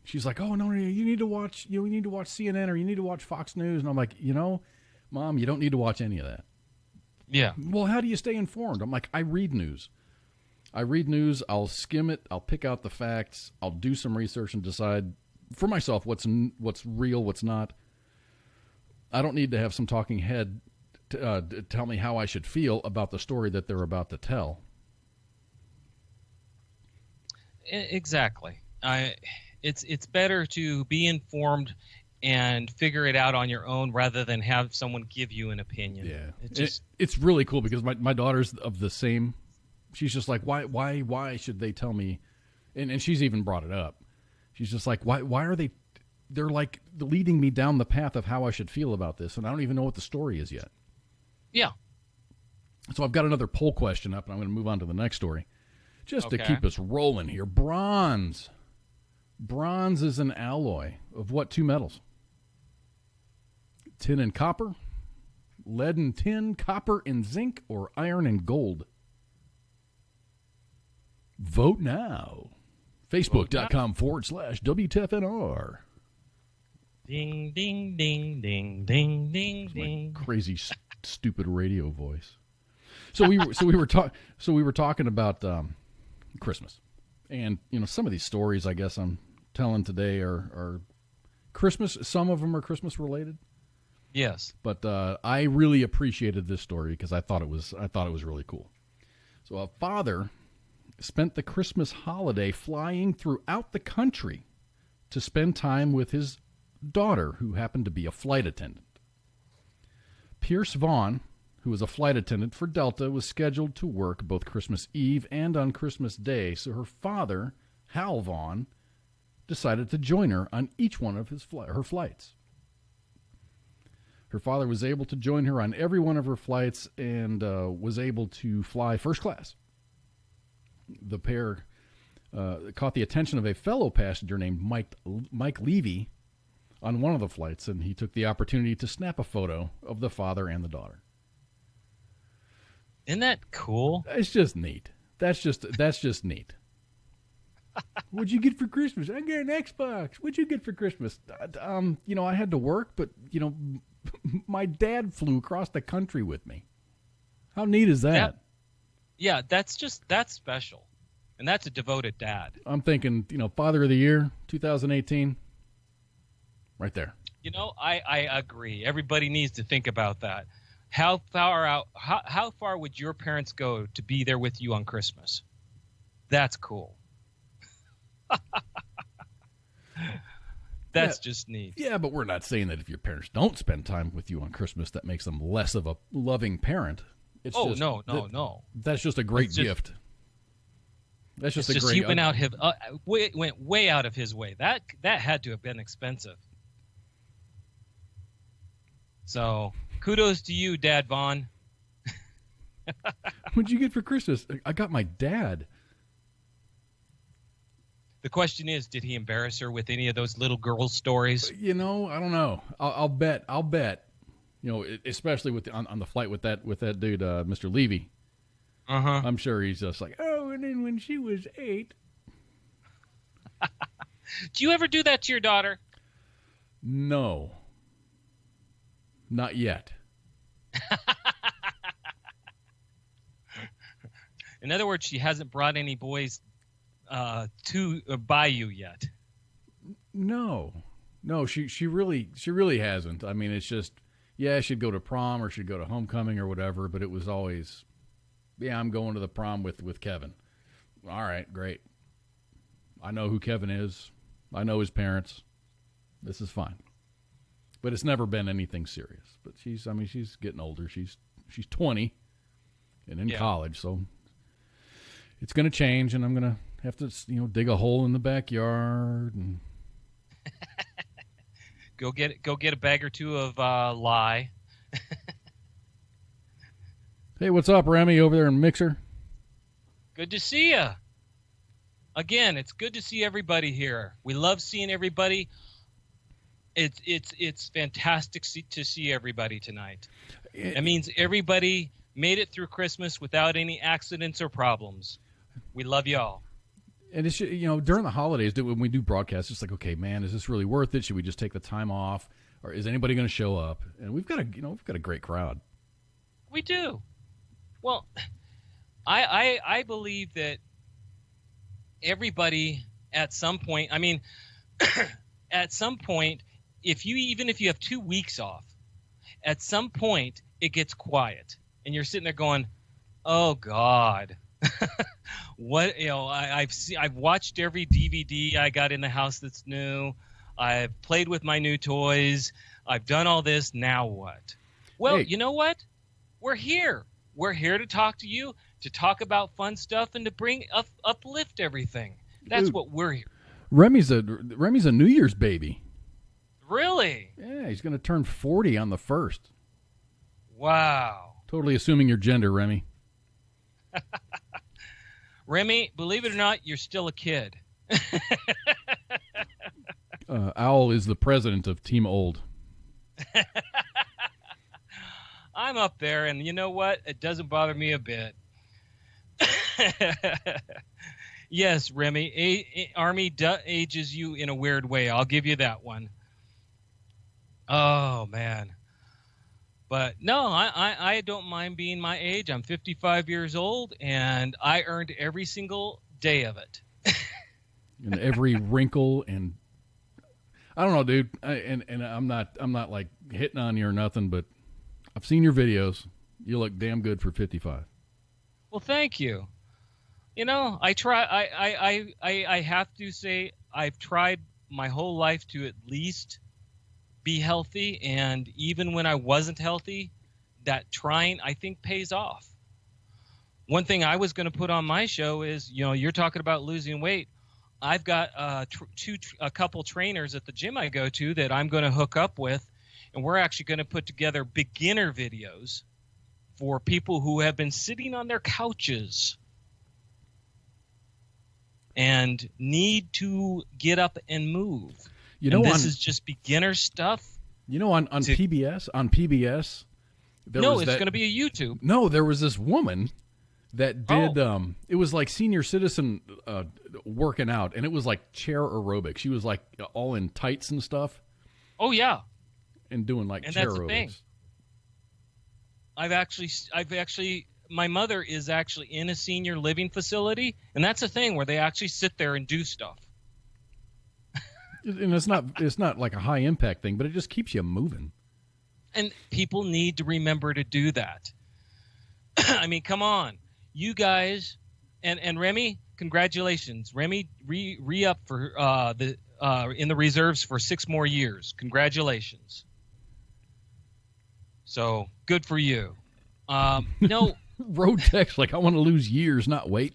she's like, "Oh no, you need to watch CNN or you need to watch Fox News," and I'm like, Mom, you don't need to watch any of that. Yeah. Well, how do you stay informed? I'm like, I read news. I'll skim it. I'll pick out the facts. I'll do some research and decide for myself what's real, what's not. I don't need to have some talking head to tell me how I should feel about the story that they're about to tell. Exactly. It's better to be informed and figure it out on your own rather than have someone give you an opinion. Yeah, it's really cool because my daughter's of the same. She's just like, why should they tell me? And she's even brought it up. She's just like, why are they? They're like leading me down the path of how I should feel about this, and I don't even know what the story is yet. Yeah. So I've got another poll question up, and I'm going to move on to the next story, just to keep us rolling here. Bronze. Bronze is an alloy of what 2 metals? Tin and copper, lead and tin, copper and zinc, or iron and gold? Vote now. Facebook.com/WTFNR. Ding, ding, ding, ding, ding, ding, ding. Crazy, stupid radio voice. So we were talking about Christmas, and some of these stories I guess I'm telling today are Christmas. Some of them are Christmas related. Yes, but I really appreciated this story because I thought it was really cool. So a father spent the Christmas holiday flying throughout the country to spend time with his daughter, who happened to be a flight attendant. Pierce Vaughn, who was a flight attendant for Delta, was scheduled to work both Christmas Eve and on Christmas Day, so her father, Hal Vaughn, decided to join her on each one of her flights. Her father was able to join her on every one of her flights and was able to fly first class. The pair caught the attention of a fellow passenger named Mike Levy on one of the flights, and he took the opportunity to snap a photo of the father and the daughter. Isn't that cool? It's just neat. That's just neat. What'd you get for Christmas? I got an Xbox. What'd you get for Christmas? I had to work, but my dad flew across the country with me. How neat is that? Yeah, that's special. And that's a devoted dad. I'm thinking, Father of the Year, 2018. Right there. I agree. Everybody needs to think about that. How far would your parents go to be there with you on Christmas? That's cool. That's just neat. Yeah, but we're not saying that if your parents don't spend time with you on Christmas, that makes them less of a loving parent. It's no. That's just a great gift. That's just a great. He went way out of his way. That had to have been expensive. So kudos to you, Dad Vaughn. What'd you get for Christmas? I got my dad. The question is, did he embarrass her with any of those little girl stories? I don't know. I'll bet. Especially on the flight with that dude, Mr. Levy. Uh-huh. I'm sure he's just like, oh, and then when she was 8. Do you ever do that to your daughter? No. Not yet. In other words, she hasn't brought any boys by you yet. No, she really hasn't. I mean, it's just, she'd go to prom or she'd go to homecoming or whatever, but it was always, I'm going to the prom with Kevin. All right, great. I know who Kevin is. I know his parents. This is fine. But it's never been anything serious. But she's getting older. She's 20 and in college, so it's going to change, and I'm going to have to, dig a hole in the backyard and go get a bag or two of lye. Hey, what's up, Remy, over there in Mixer? Good to see you. Again, it's good to see everybody here. We love seeing everybody. It's fantastic to see everybody tonight. It means everybody made it through Christmas without any accidents or problems. We love y'all. And it's, during the holidays, when we do broadcasts, it's like, okay, man, is this really worth it? Should we just take the time off, or is anybody going to show up? And we've got a great crowd. We do. Well, I believe that everybody at some point, at some point, if you have 2 weeks off, at some point it gets quiet and you're sitting there going, oh God, what, I've watched every DVD I got in the house that's new. I've played with my new toys. I've done all this. Now what? Well, hey. You know what? We're here. We're here to talk to you, to talk about fun stuff, and to bring uplift everything. That's what we're here. Remy's a New Year's baby. Really? Yeah, he's going to turn 40 on the 1st. Wow. Totally assuming your gender, Remy. Remy, believe it or not, you're still a kid. Owl is the president of Team Old. I'm up there, and you know what? It doesn't bother me a bit. Yes, Remy, Army ages you in a weird way. I'll give you that one. Oh, man. But no, I don't mind being my age. I'm 55 years old, and I earned every single day of it. And every wrinkle, and I don't know, dude. And I'm not like hitting on you or nothing, but I've seen your videos. You look damn good for 55. Well, thank you. I try. I have to say I've tried my whole life to at least be healthy, and even when I wasn't healthy, that trying, I think, pays off. One thing I was going to put on my show is, you're talking about losing weight. I've got a couple trainers at the gym I go to that I'm going to hook up with, and we're actually going to put together beginner videos for people who have been sitting on their couches and need to get up and move. You know, and this is just beginner stuff. You know, on PBS, No, it's going to be a YouTube. No, there was this woman that did. It was like senior citizen working out, and it was like chair aerobics. She was like all in tights and stuff. Oh yeah, and doing like and chair that's the aerobics. thing. I've actually, my mother is actually in a senior living facility, and that's a thing where they actually sit there and do stuff. And it's not like a high impact thing, but it just keeps you moving. And people need to remember to do that. I mean, come on, you guys, and Remy, congratulations, Remy, re-up for in the reserves for 6 more years. Congratulations. So good for you. No. Road text like I want to lose years, not wait.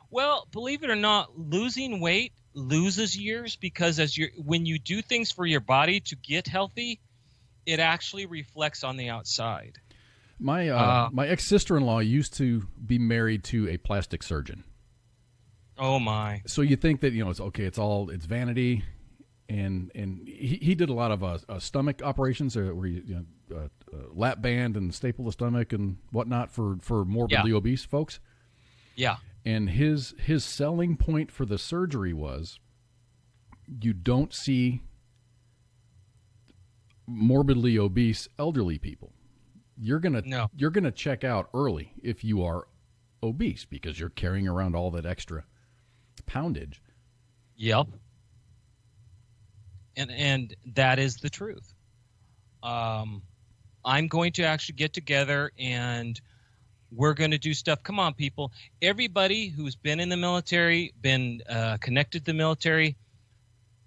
Well, believe it or not, losing weight loses years because when you do things for your body to get healthy, it actually reflects on the outside. My my ex-sister-in-law used to be married to a plastic surgeon. Oh my! So you think that it's okay, it's vanity. And he did a lot of stomach operations where you lap band and staple the stomach and whatnot for morbidly obese folks. Yeah. And his selling point for the surgery was you don't see morbidly obese elderly people. You're gonna check out early if you are obese because you're carrying around all that extra poundage. Yep. And that is the truth. I'm going to actually get together and we're going to do stuff. Come on, people. Everybody who's been in the military, been connected to the military,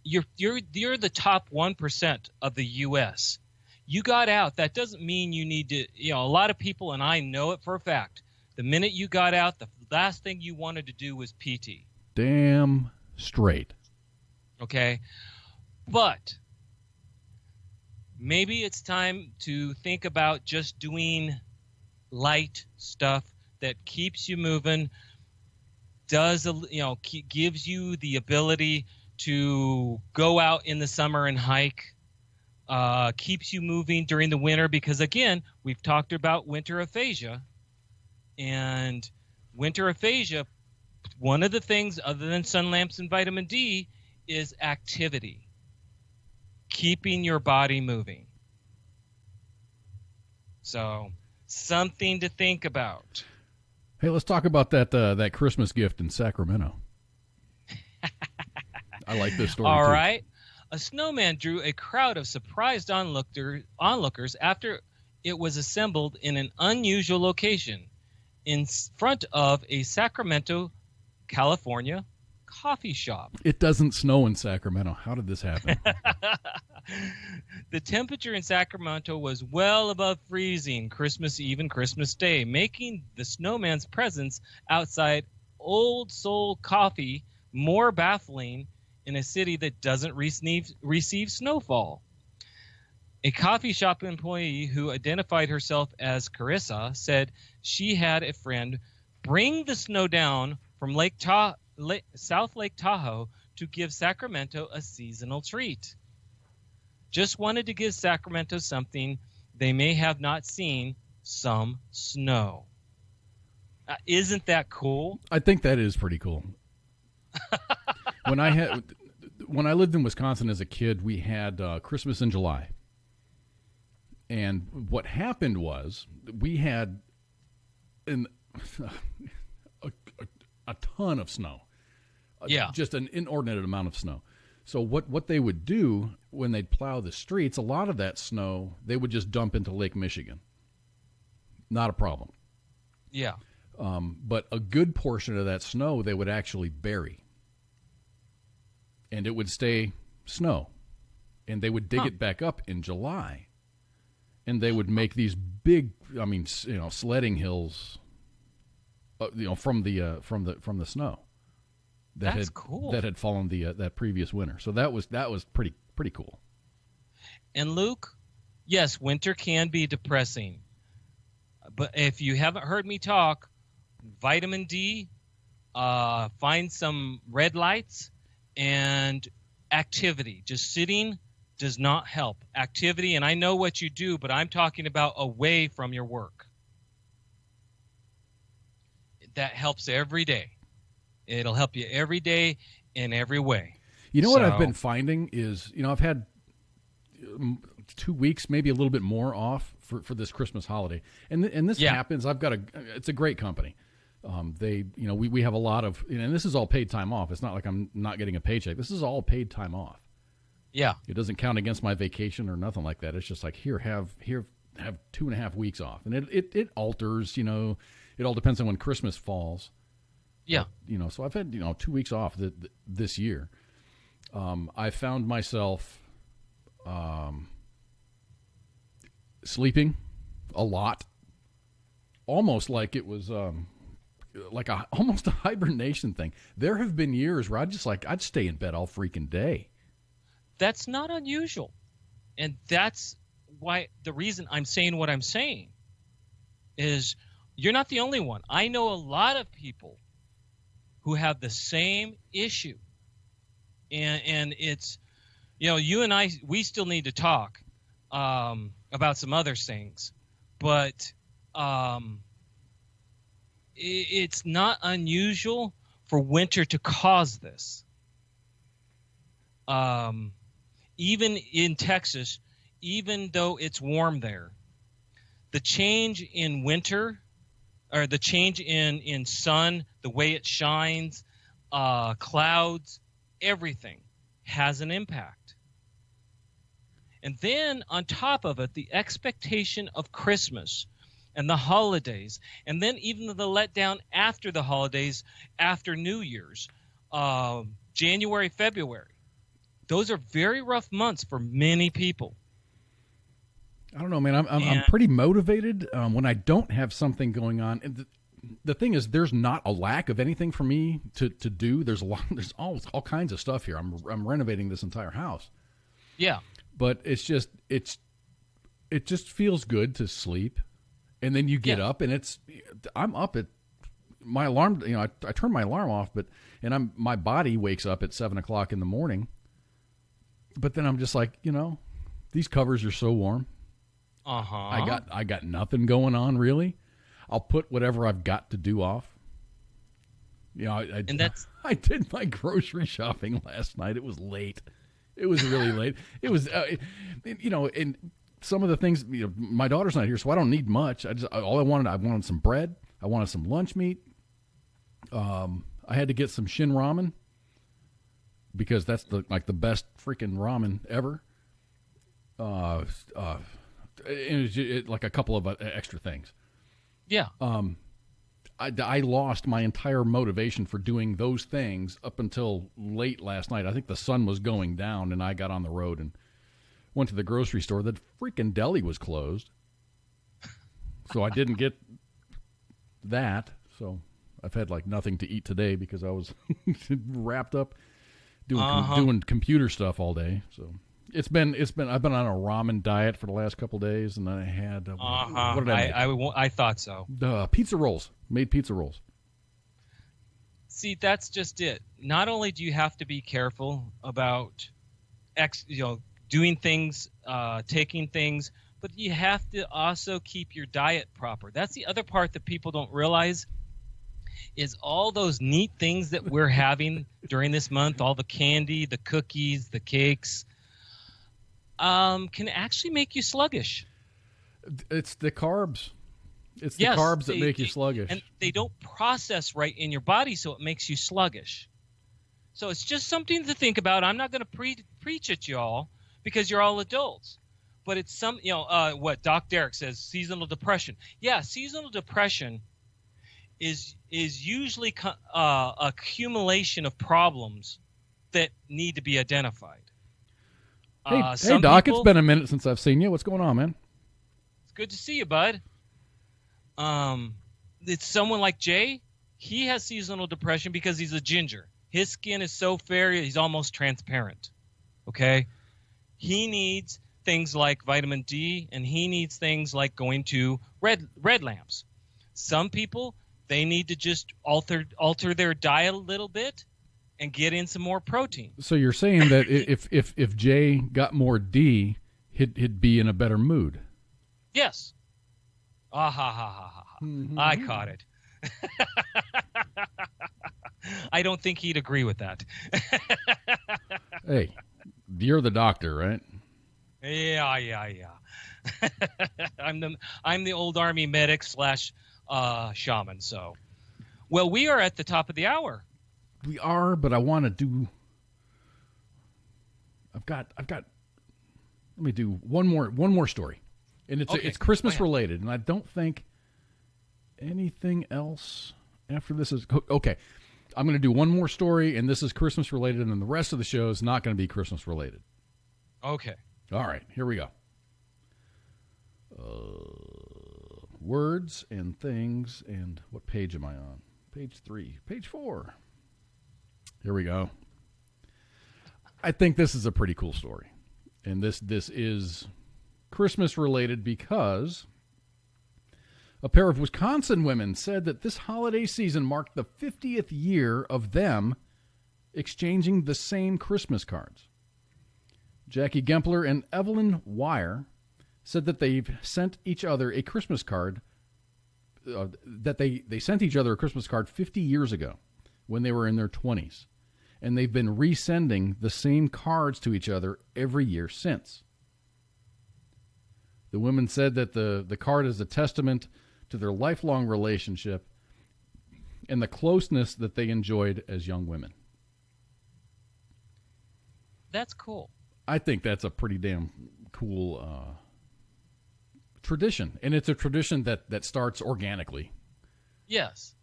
you're the top 1% of the U.S. You got out. That doesn't mean you need to. A lot of people, and I know it for a fact. The minute you got out, the last thing you wanted to do was PT. Damn straight. Okay. But maybe it's time to think about just doing light stuff that keeps you moving, gives you the ability to go out in the summer and hike, keeps you moving during the winter because, again, we've talked about winter aphasia. And winter aphasia, one of the things other than sun lamps and vitamin D is activity. Keeping your body moving. So, something to think about. Hey, let's talk about that Christmas gift in Sacramento. I like this story. All too. right. A snowman drew a crowd of surprised onlookers after it was assembled in an unusual location in front of a Sacramento, California coffee shop. It doesn't snow in Sacramento. How did this happen? The temperature in Sacramento was well above freezing Christmas Eve and Christmas Day, making the snowman's presence outside Old Soul Coffee more baffling in a city that doesn't receive snowfall. A coffee shop employee who identified herself as Carissa said she had a friend bring the snow down from South Lake Tahoe to give Sacramento a seasonal treat. Just wanted to give Sacramento something they may have not seen, some snow. Isn't that cool? I think that is pretty cool. When I lived in Wisconsin as a kid, we had Christmas in July. And what happened was we had a ton of snow. Yeah. Just an inordinate amount of snow. So what they would do when they'd plow the streets, a lot of that snow, they would just dump into Lake Michigan. Not a problem. Yeah. But a good portion of that snow they would actually bury. And it would stay snow. And they would dig it back up in July. And they would make these big, sledding hills, from the snow. That's cool. That had fallen that previous winter. So that was pretty cool. And Luke, yes, winter can be depressing. But if you haven't heard me talk, vitamin D, find some red lights, and activity. Just sitting does not help. Activity, and I know what you do, but I'm talking about away from your work. That helps every day. It'll help you every day in every way. You know what I've been finding is, I've had 2 weeks, maybe a little bit more off for this Christmas holiday. And this happens. It's a great company. We have a lot of, and this is all paid time off. It's not like I'm not getting a paycheck. This is all paid time off. Yeah. It doesn't count against my vacation or nothing like that. It's just like, have 2.5 weeks off. And it alters, it all depends on when Christmas falls. Yeah. But, so I've had, 2 weeks off this year. I found myself sleeping a lot, almost like it was almost a hibernation thing. There have been years where I'd stay in bed all freaking day. That's not unusual. And that's why the reason I'm saying what I'm saying is you're not the only one. I know a lot of people who have the same issue. And it's, you and I, we still need to talk about some other things. But it's not unusual for winter to cause this. Even in Texas, even though it's warm there, the change in winter, or the change in sun, the way it shines, clouds, everything has an impact. And then on top of it, the expectation of Christmas and the holidays, and then even the letdown after the holidays, after New Year's, January, February. Those are very rough months for many people. I don't know, man. I'm pretty motivated when I don't have something going on. And the thing is, there's not a lack of anything for me to do. There's all kinds of stuff here. I'm renovating this entire house. Yeah. But it just feels good to sleep, and then you get up, and I'm up at my alarm. I turn my alarm off, and my body wakes up at 7:00 in the morning. But then I'm just like, these covers are so warm. I got nothing going on really. I'll put whatever I've got to do off. I did my grocery shopping last night. It was late. It was really late. It was, and some of the things, my daughter's not here, so I don't need much. I wanted some bread. I wanted some lunch meat. I had to get some Shin ramen, because that's the best freaking ramen ever. And like a couple of extra things. Yeah. I lost my entire motivation for doing those things up until late last night. I think the sun was going down, and I got on the road and went to the grocery store. The freaking deli was closed, so I didn't get that. So I've had nothing to eat today because I was wrapped up doing computer stuff all day. So I've been on a ramen diet for the last couple of days, and then I had what did I make? I thought so. Pizza rolls. Made pizza rolls. See, that's just it. Not only do you have to be careful about doing things, taking things, but you have to also keep your diet proper. That's the other part that people don't realize, is all those neat things that we're having during this month, all the candy, the cookies, the cakes, can actually make you sluggish. It's the carbs. It's the carbs that make you sluggish. And they don't process right in your body, so it makes you sluggish. So it's just something to think about. I'm not going to preach at y'all because you're all adults. But it's what Doc Derek says, seasonal depression. Yeah, seasonal depression is usually accumulation of problems that need to be identified. Hey, Doc, it's been a minute since I've seen you. What's going on, man? It's good to see you, bud. It's someone like Jay. He has seasonal depression because he's a ginger. His skin is so fair, he's almost transparent. Okay? He needs things like vitamin D, and he needs things like going to red lamps. Some people, they need to just alter their diet a little bit, and get in some more protein. So you're saying that if Jay got more D, he'd be in a better mood. Yes. Ah ha ha ha ha. Mm-hmm. I caught it. I don't think he'd agree with that. Hey, you're the doctor, right? Yeah. I'm the old army medic / shaman. So, well, we are at the top of the hour. We are, but I want to do. I've got. Let me do one more story, and it's Christmas related, and I don't think anything else after this is okay. I'm going to do one more story, and this is Christmas related, and then the rest of the show is not going to be Christmas related. Okay. All right, here we go. Words and things, and what page am I on? Page 3, page 4. Here we go. I think this is a pretty cool story, and this is Christmas related because a pair of Wisconsin women said that this holiday season marked the 50th year of them exchanging the same Christmas cards. Jackie Gempler and Evelyn Wire said that they've sent each other a Christmas card, that they sent each other a Christmas card 50 years ago when they were in their 20s. And they've been resending the same cards to each other every year since. The women said that the card is a testament to their lifelong relationship and the closeness that they enjoyed as young women. That's cool. I think that's a pretty damn cool tradition. And it's a tradition that starts organically. Yes.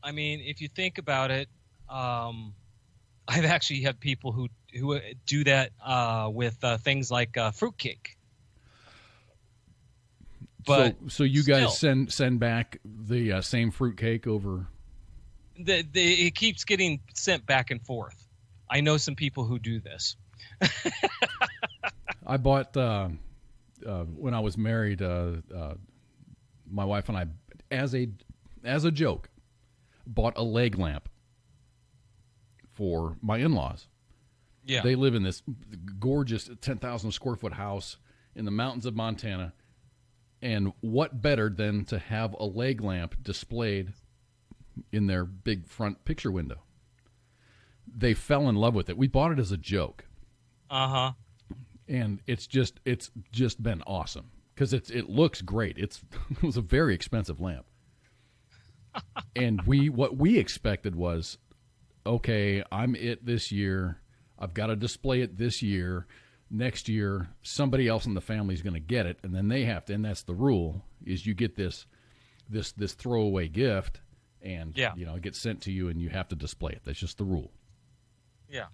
I mean, if you think about it, I've actually had people who do that with things like fruitcake. But so you guys still, send back the same fruitcake over? It keeps getting sent back and forth. I know some people who do this. I bought when I was married. My wife and I, as a joke, bought a leg lamp for my in-laws. Yeah, they live in this gorgeous 10,000 square foot house in the mountains of Montana. And what better than to have a leg lamp displayed in their big front picture window? They fell in love with it. We bought it as a joke. Uh-huh. And it's just been awesome because it looks great. It was a very expensive lamp. And what we expected was, okay, I'm it this year. I've got to display it this year. Next year, somebody else in the family is going to get it, and then they have to. And that's the rule: is you get this throwaway gift, and it gets sent to you, and you have to display it. That's just the rule. Yeah.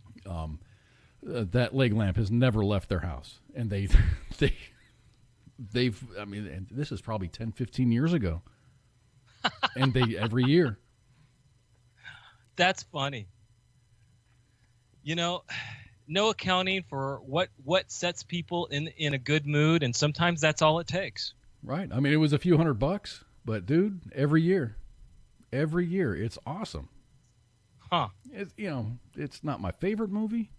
That leg lamp has never left their house, and they've. I mean, and this is probably 10, 15 years ago, and they every year. That's funny. No accounting for what sets people in a good mood, and sometimes that's all it takes. Right. I mean, it was a few $100, but dude, every year, it's awesome. Huh. It's not my favorite movie.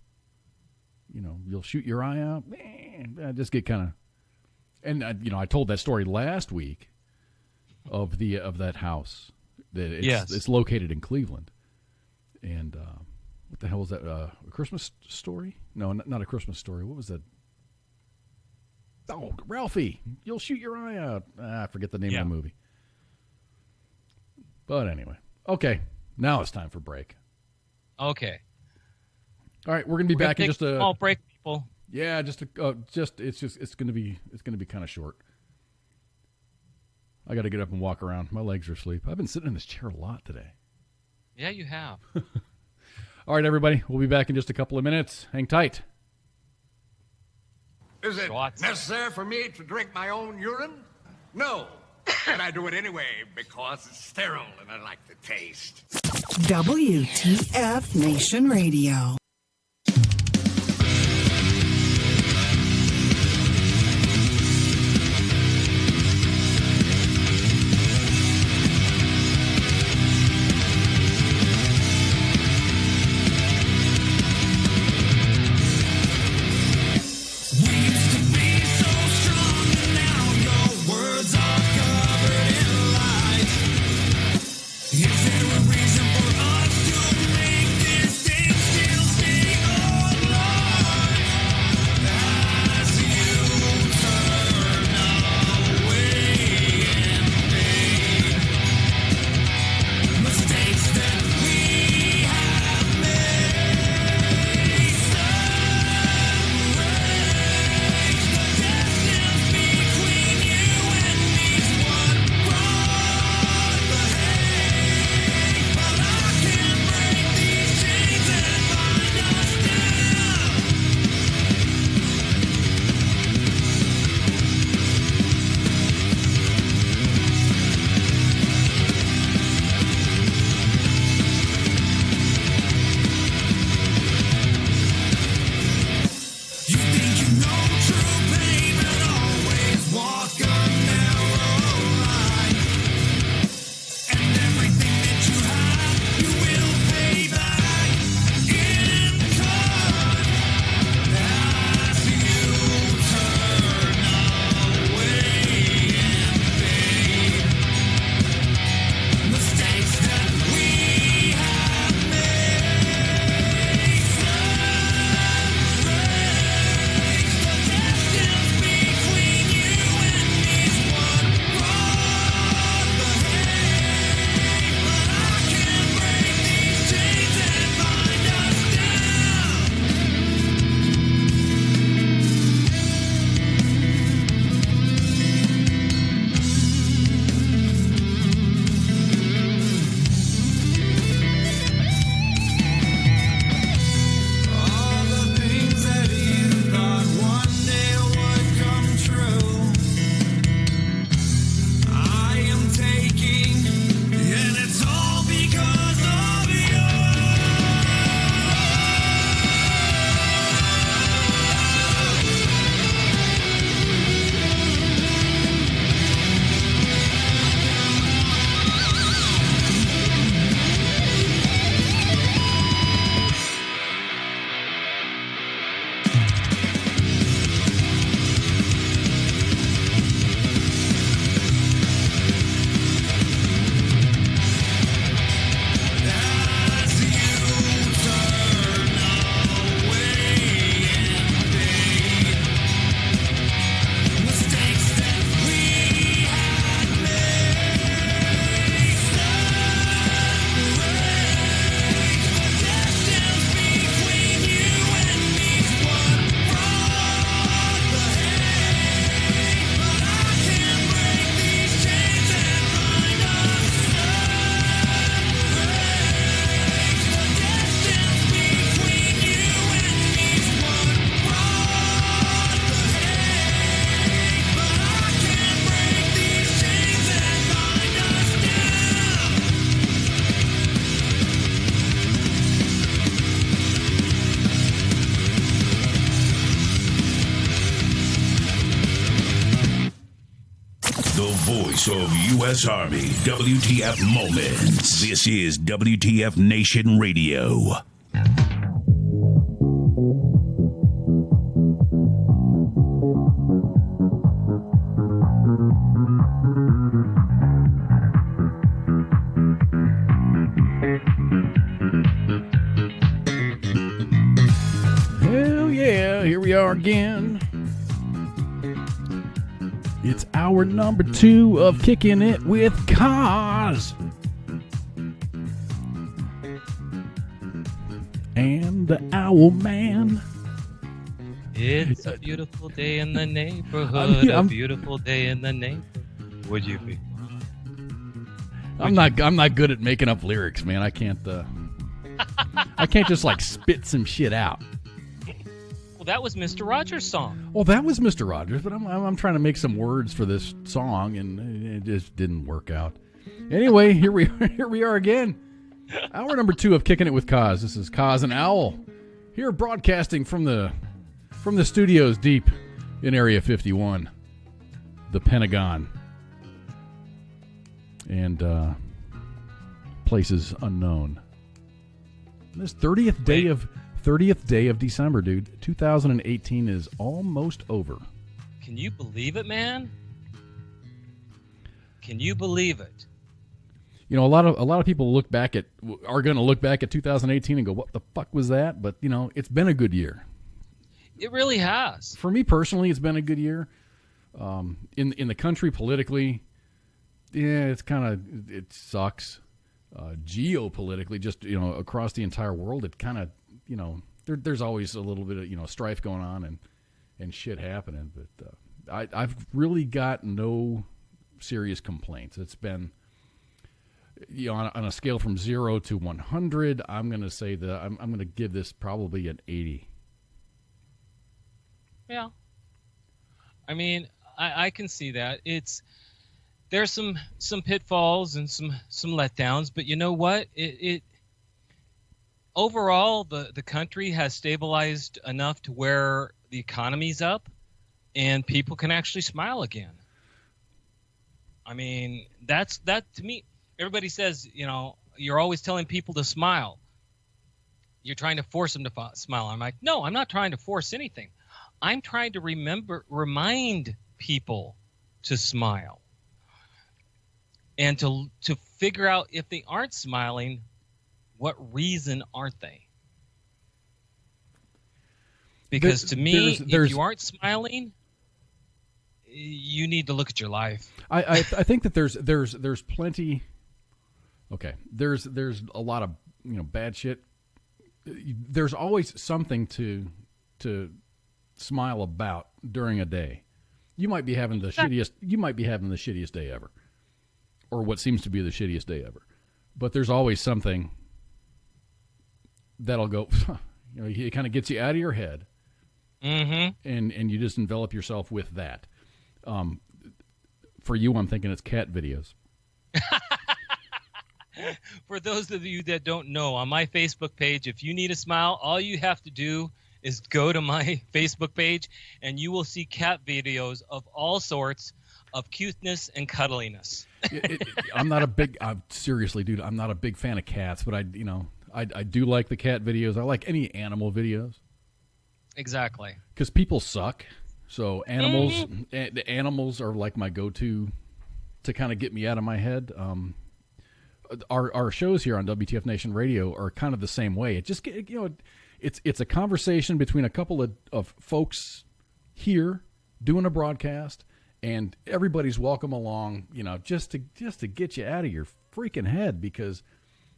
You'll shoot your eye out. Man, I just get kind of, and I told that story last week of that house that it's located in Cleveland, and what the hell was that? A Christmas Story? No, not a Christmas Story. What was that? Oh, Ralphie, you'll shoot your eye out. I forget the name of the movie. But anyway, okay. Now it's time for break. Okay. All right, we're gonna be back in just a small break, people. Yeah, it's gonna be kind of short. I got to get up and walk around. My legs are asleep. I've been sitting in this chair a lot today. Yeah, you have. All right, everybody. We'll be back in just a couple of minutes. Hang tight. Is it necessary for me to drink my own urine? No. And I do it anyway because it's sterile and I like the taste. WTF Nation Radio. of U.S. Army WTF moments. This is WTF Nation Radio. Hell yeah, here we are again. It's hour number 2 of Kicking It with Kaz. And the Owl Man. It's a beautiful day in the neighborhood. A beautiful day in the neighborhood. Would you be? I'm not good at making up lyrics, man. I can't just like spit some shit out. Well, that was Mr. Rogers' song. Well, that was Mr. Rogers, but I'm trying to make some words for this song, and it just didn't work out. Anyway, here we are again. Hour number 2 of Kicking It with Kaz. This is Kaz and Owl here, broadcasting from the studios deep in Area 51, the Pentagon, and places unknown. This 30th day of December, dude. 2018 is almost over. Can you believe it, man? Can you believe it? You know, a lot of people are going to look back at 2018 and go, "What the fuck was that?" But you know, it's been a good year. It really has. For me personally, it's been a good year. In the country politically, yeah, it sucks. Geopolitically, just across the entire world, it kind of there's always a little bit of strife going on and shit happening. But I've really got no serious complaints. It's been on a scale from 0 to 100, I'm going to say that I'm going to give this probably an 80. Yeah. I mean, I can see that. There's some pitfalls and some letdowns, but you know what? It overall the country has stabilized enough to where the economy's up and people can actually smile again. I mean, that to me, everybody says, you're always telling people to smile. You're trying to force them to smile. I'm like, no, I'm not trying to force anything. I'm trying to remind people to smile. And to figure out if they aren't smiling, what reason aren't they? Because to me, if you aren't smiling, you need to look at your life. I think that there's plenty. Okay, there's a lot of bad shit. There's always something to smile about during a day. You might be having the shittiest day ever, or what seems to be the shittiest day ever. But there's always something that'll go. It kind of gets you out of your head, and you just envelop yourself with that. For you, I'm thinking it's cat videos. For those of you that don't know, on my Facebook page, if you need a smile, all you have to do is go to my Facebook page, and you will see cat videos of all sorts of cuteness and cuddliness. Seriously, dude, I'm not a big fan of cats, but I do like the cat videos. I like any animal videos. Exactly. Because people suck. So animals are like my go-to to kind of get me out of my head. Our shows here on WTF Nation Radio are kind of the same way. It just it's a conversation between a couple of folks here doing a broadcast, and everybody's welcome along. Just to get you out of your freaking head, because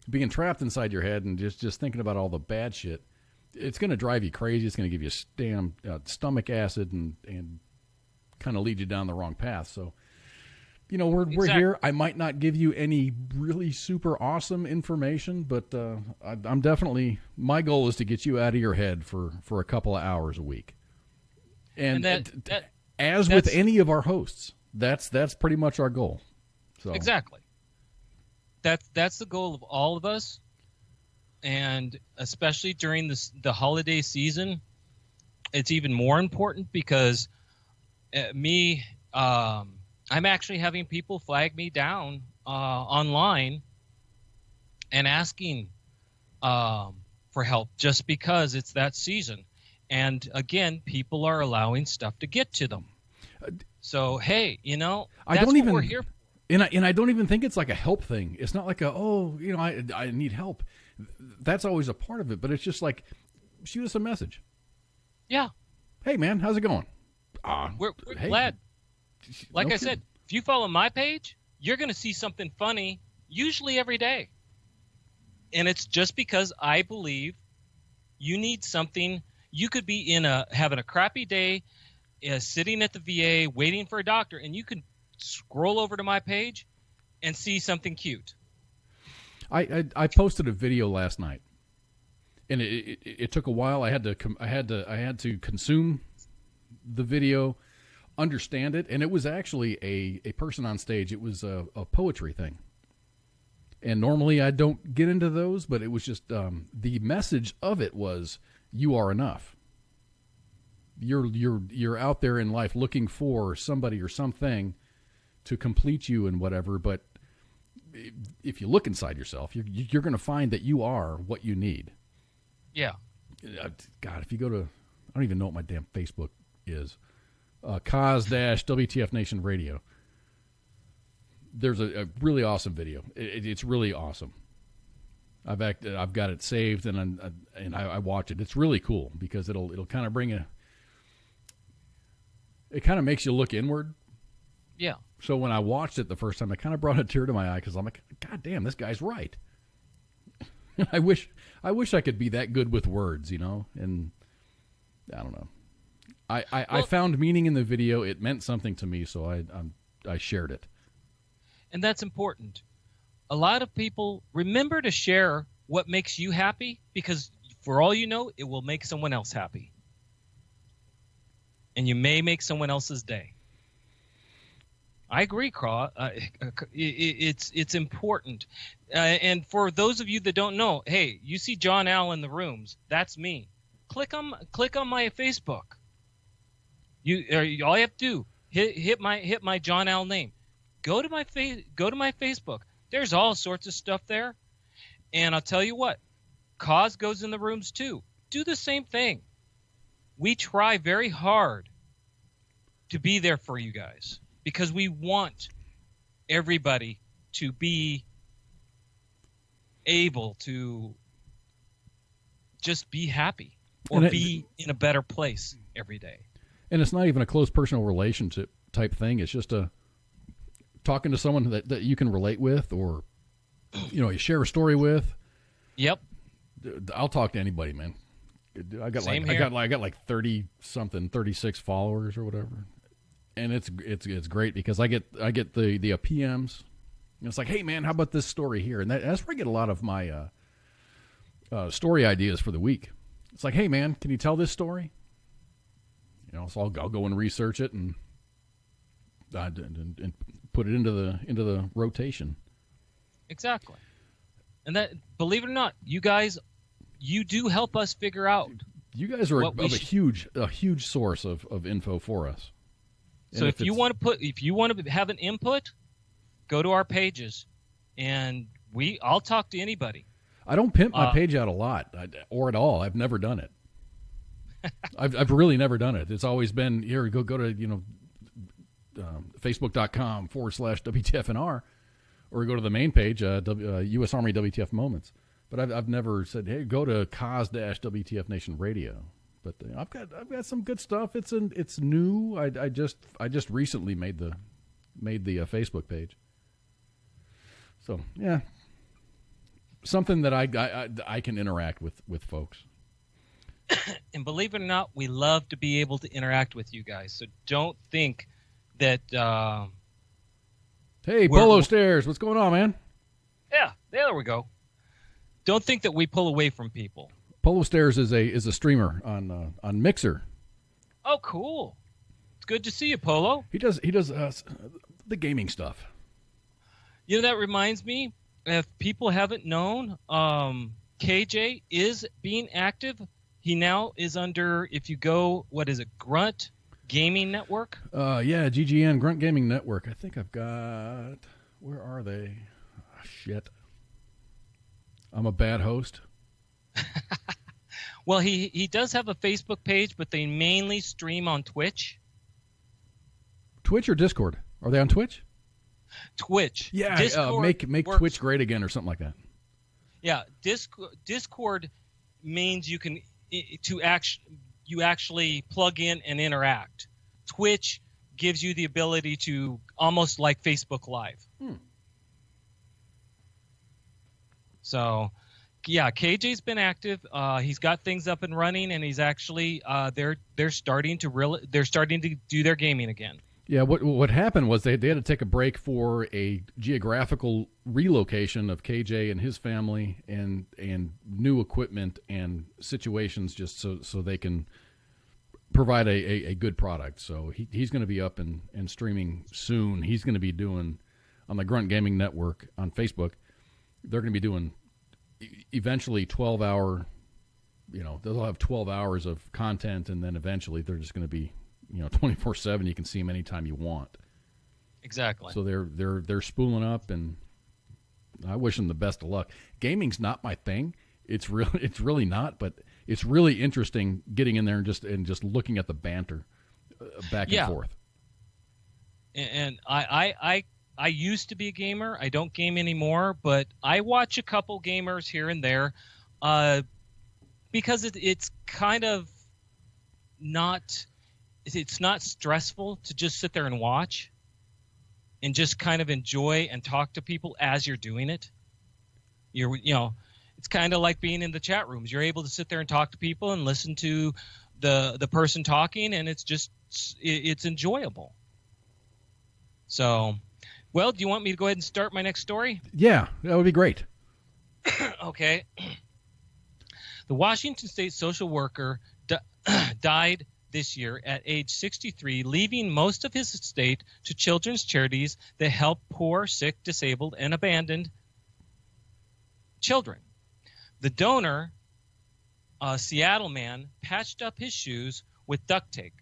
being trapped inside your head and just thinking about all the bad shit, it's going to drive you crazy. It's going to give you stomach acid and kind of lead you down the wrong path. So, we're here. I might not give you any really super awesome information, but I'm definitely, my goal is to get you out of your head for a couple of hours a week. And as with any of our hosts, that's pretty much our goal. So. Exactly. That's the goal of all of us. And especially during the holiday season, it's even more important because I'm actually having people flag me down online and asking for help just because it's that season. And again, people are allowing stuff to get to them. So hey, that's what we're here for. And I don't even think it's like a help thing. It's not like I need help. That's always a part of it, but it's just like, shoot us a message. Yeah. Hey man, how's it going? We're glad. Like I said, if you follow my page, you're going to see something funny usually every day. And it's just because I believe you need something. You could be having a crappy day, sitting at the VA waiting for a doctor, and you can scroll over to my page and see something cute. I posted a video last night, and it took a while. I had to consume the video, understand it, and it was actually a person on stage. It was a poetry thing. And normally I don't get into those, but it was just the message of it was, you are enough. You're out there in life looking for somebody or something to complete you and whatever, but if you look inside yourself, you're going to find that you are what you need. Yeah. God, if you go to, I don't even know what my damn Facebook is, Cause-WTF Nation Radio. There's a really awesome video. It's really awesome. I've got it saved and I watch it. It's really cool because it'll kind of it kind of makes you look inward. Yeah. So when I watched it the first time, it kind of brought a tear to my eye because I'm like, God damn, this guy's right. I wish I could be that good with words, and I don't know. I found meaning in the video. It meant something to me, so I shared it. And that's important. A lot of people remember to share what makes you happy because for all you know, it will make someone else happy. And you may make someone else's day. I agree, Craw. It's important. And for those of you that don't know, hey, you see John Al in the rooms. That's me. Click on my Facebook. All you have to do hit my John Al name. Go to my Facebook. There's all sorts of stuff there. And I'll tell you what, Cause goes in the rooms too. Do the same thing. We try very hard to be there for you guys because we want everybody to be able to just be happy or be in a better place every day. And it's not even a close personal relationship type thing. It's just talking to someone that you can relate with or, you share a story with. Yep. I'll talk to anybody, man. I got like 30 something, 36 followers or whatever. And it's great because I get the PMs. And it's like, hey man, how about this story here? And that's where I get a lot of my story ideas for the week. It's like, hey man, can you tell this story? So I'll go and research it and put it into the rotation. Exactly. And that, believe it or not, you guys, you do help us figure out. You guys are a huge source of info for us. So if you want to have an input, go to our pages, and I'll talk to anybody. I don't pimp my page out a lot or at all. I've never done it. I've really never done it. It's always been here. Go to Facebook.com/WTFNR, or go to the main page, U.S. Army WTF Moments. But I've never said, hey, go to Cause-WTF Nation Radio. But I've got some good stuff. It's new. I just recently made the Facebook page. So yeah, something that I can interact with folks. And believe it or not, we love to be able to interact with you guys. So don't think that. Hey, Polo Stairs, what's going on, man? Yeah, there we go. Don't think that we pull away from people. Polo Stairs is a streamer on Mixer. Oh, cool! It's good to see you, Polo. He does the gaming stuff. That reminds me. If people haven't known, KJ is being active. He now is under. If you go, what is it? Grunt Gaming Network. Yeah, GGN, Grunt Gaming Network. I think I've got... Where are they? Oh, shit. I'm a bad host. Well, he does have a Facebook page, but they mainly stream on Twitch. Twitch or Discord? Are they on Twitch? Twitch. Yeah, Discord make works. Twitch great again or something like that. Yeah, Discord means you can you actually plug in and interact. Twitch gives you the ability to almost like Facebook Live. So, yeah, KJ's been active. He's got things up and running, and he's actually they're starting to do their gaming again. Yeah, what happened was they had to take a break for a geographical relocation of KJ and his family and new equipment and situations just so they can provide a good product. So he's going to be up and streaming soon. He's going to be doing on the Grunt Gaming Network on Facebook. They're going to be doing eventually 12-hour, they'll have 12 hours of content, and then eventually they're just going to be 24/7. You can see them anytime you want. Exactly. So they're spooling up, and I wish them the best of luck. Gaming's not my thing. It's really not, but it's really interesting getting in there and just looking at the banter back and forth. And I used to be a gamer. I don't game anymore, but I watch a couple gamers here and there, because it's kind of not. It's not stressful to just sit there and watch and just kind of enjoy and talk to people as you're doing it. It's kind of like being in the chat rooms. You're able to sit there and talk to people and listen to the person talking, and it's enjoyable. So, well, do you want me to go ahead and start my next story? Yeah, that would be great. Okay. The Washington State social worker died this year at age 63, leaving most of his estate to children's charities that help poor, sick, disabled, and abandoned children. The donor, a Seattle man, patched up his shoes with duct tape,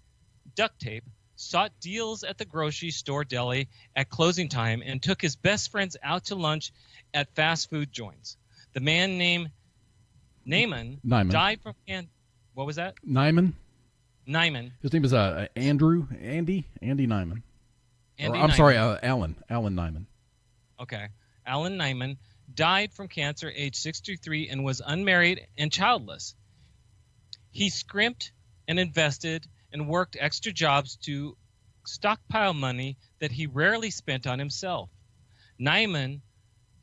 sought deals at the grocery store deli at closing time, and took his best friends out to lunch at fast food joints. The man named Naaman died from what was that? Nyman. His name is Andy Nyman. Alan Nyman. Okay. Alan Nyman died from cancer age 63 and was unmarried and childless. He scrimped and invested and worked extra jobs to stockpile money that he rarely spent on himself. Nyman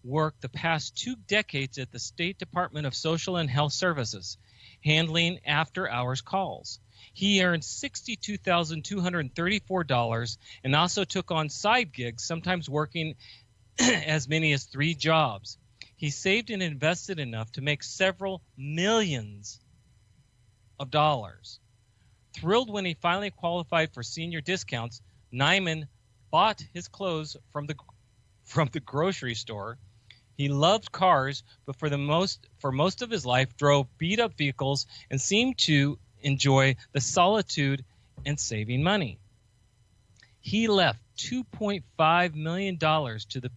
worked the past 2 decades at the State Department of Social and Health Services, handling after-hours calls. He earned $62,234 and also took on side gigs, sometimes working as many as 3 jobs. He saved and invested enough to make several millions of dollars. Thrilled when he finally qualified for senior discounts, Nyman bought his clothes from the grocery store. He loved cars, but for most of his life drove beat-up vehicles and seemed to enjoy the solitude and saving money. He left $2.5 million to the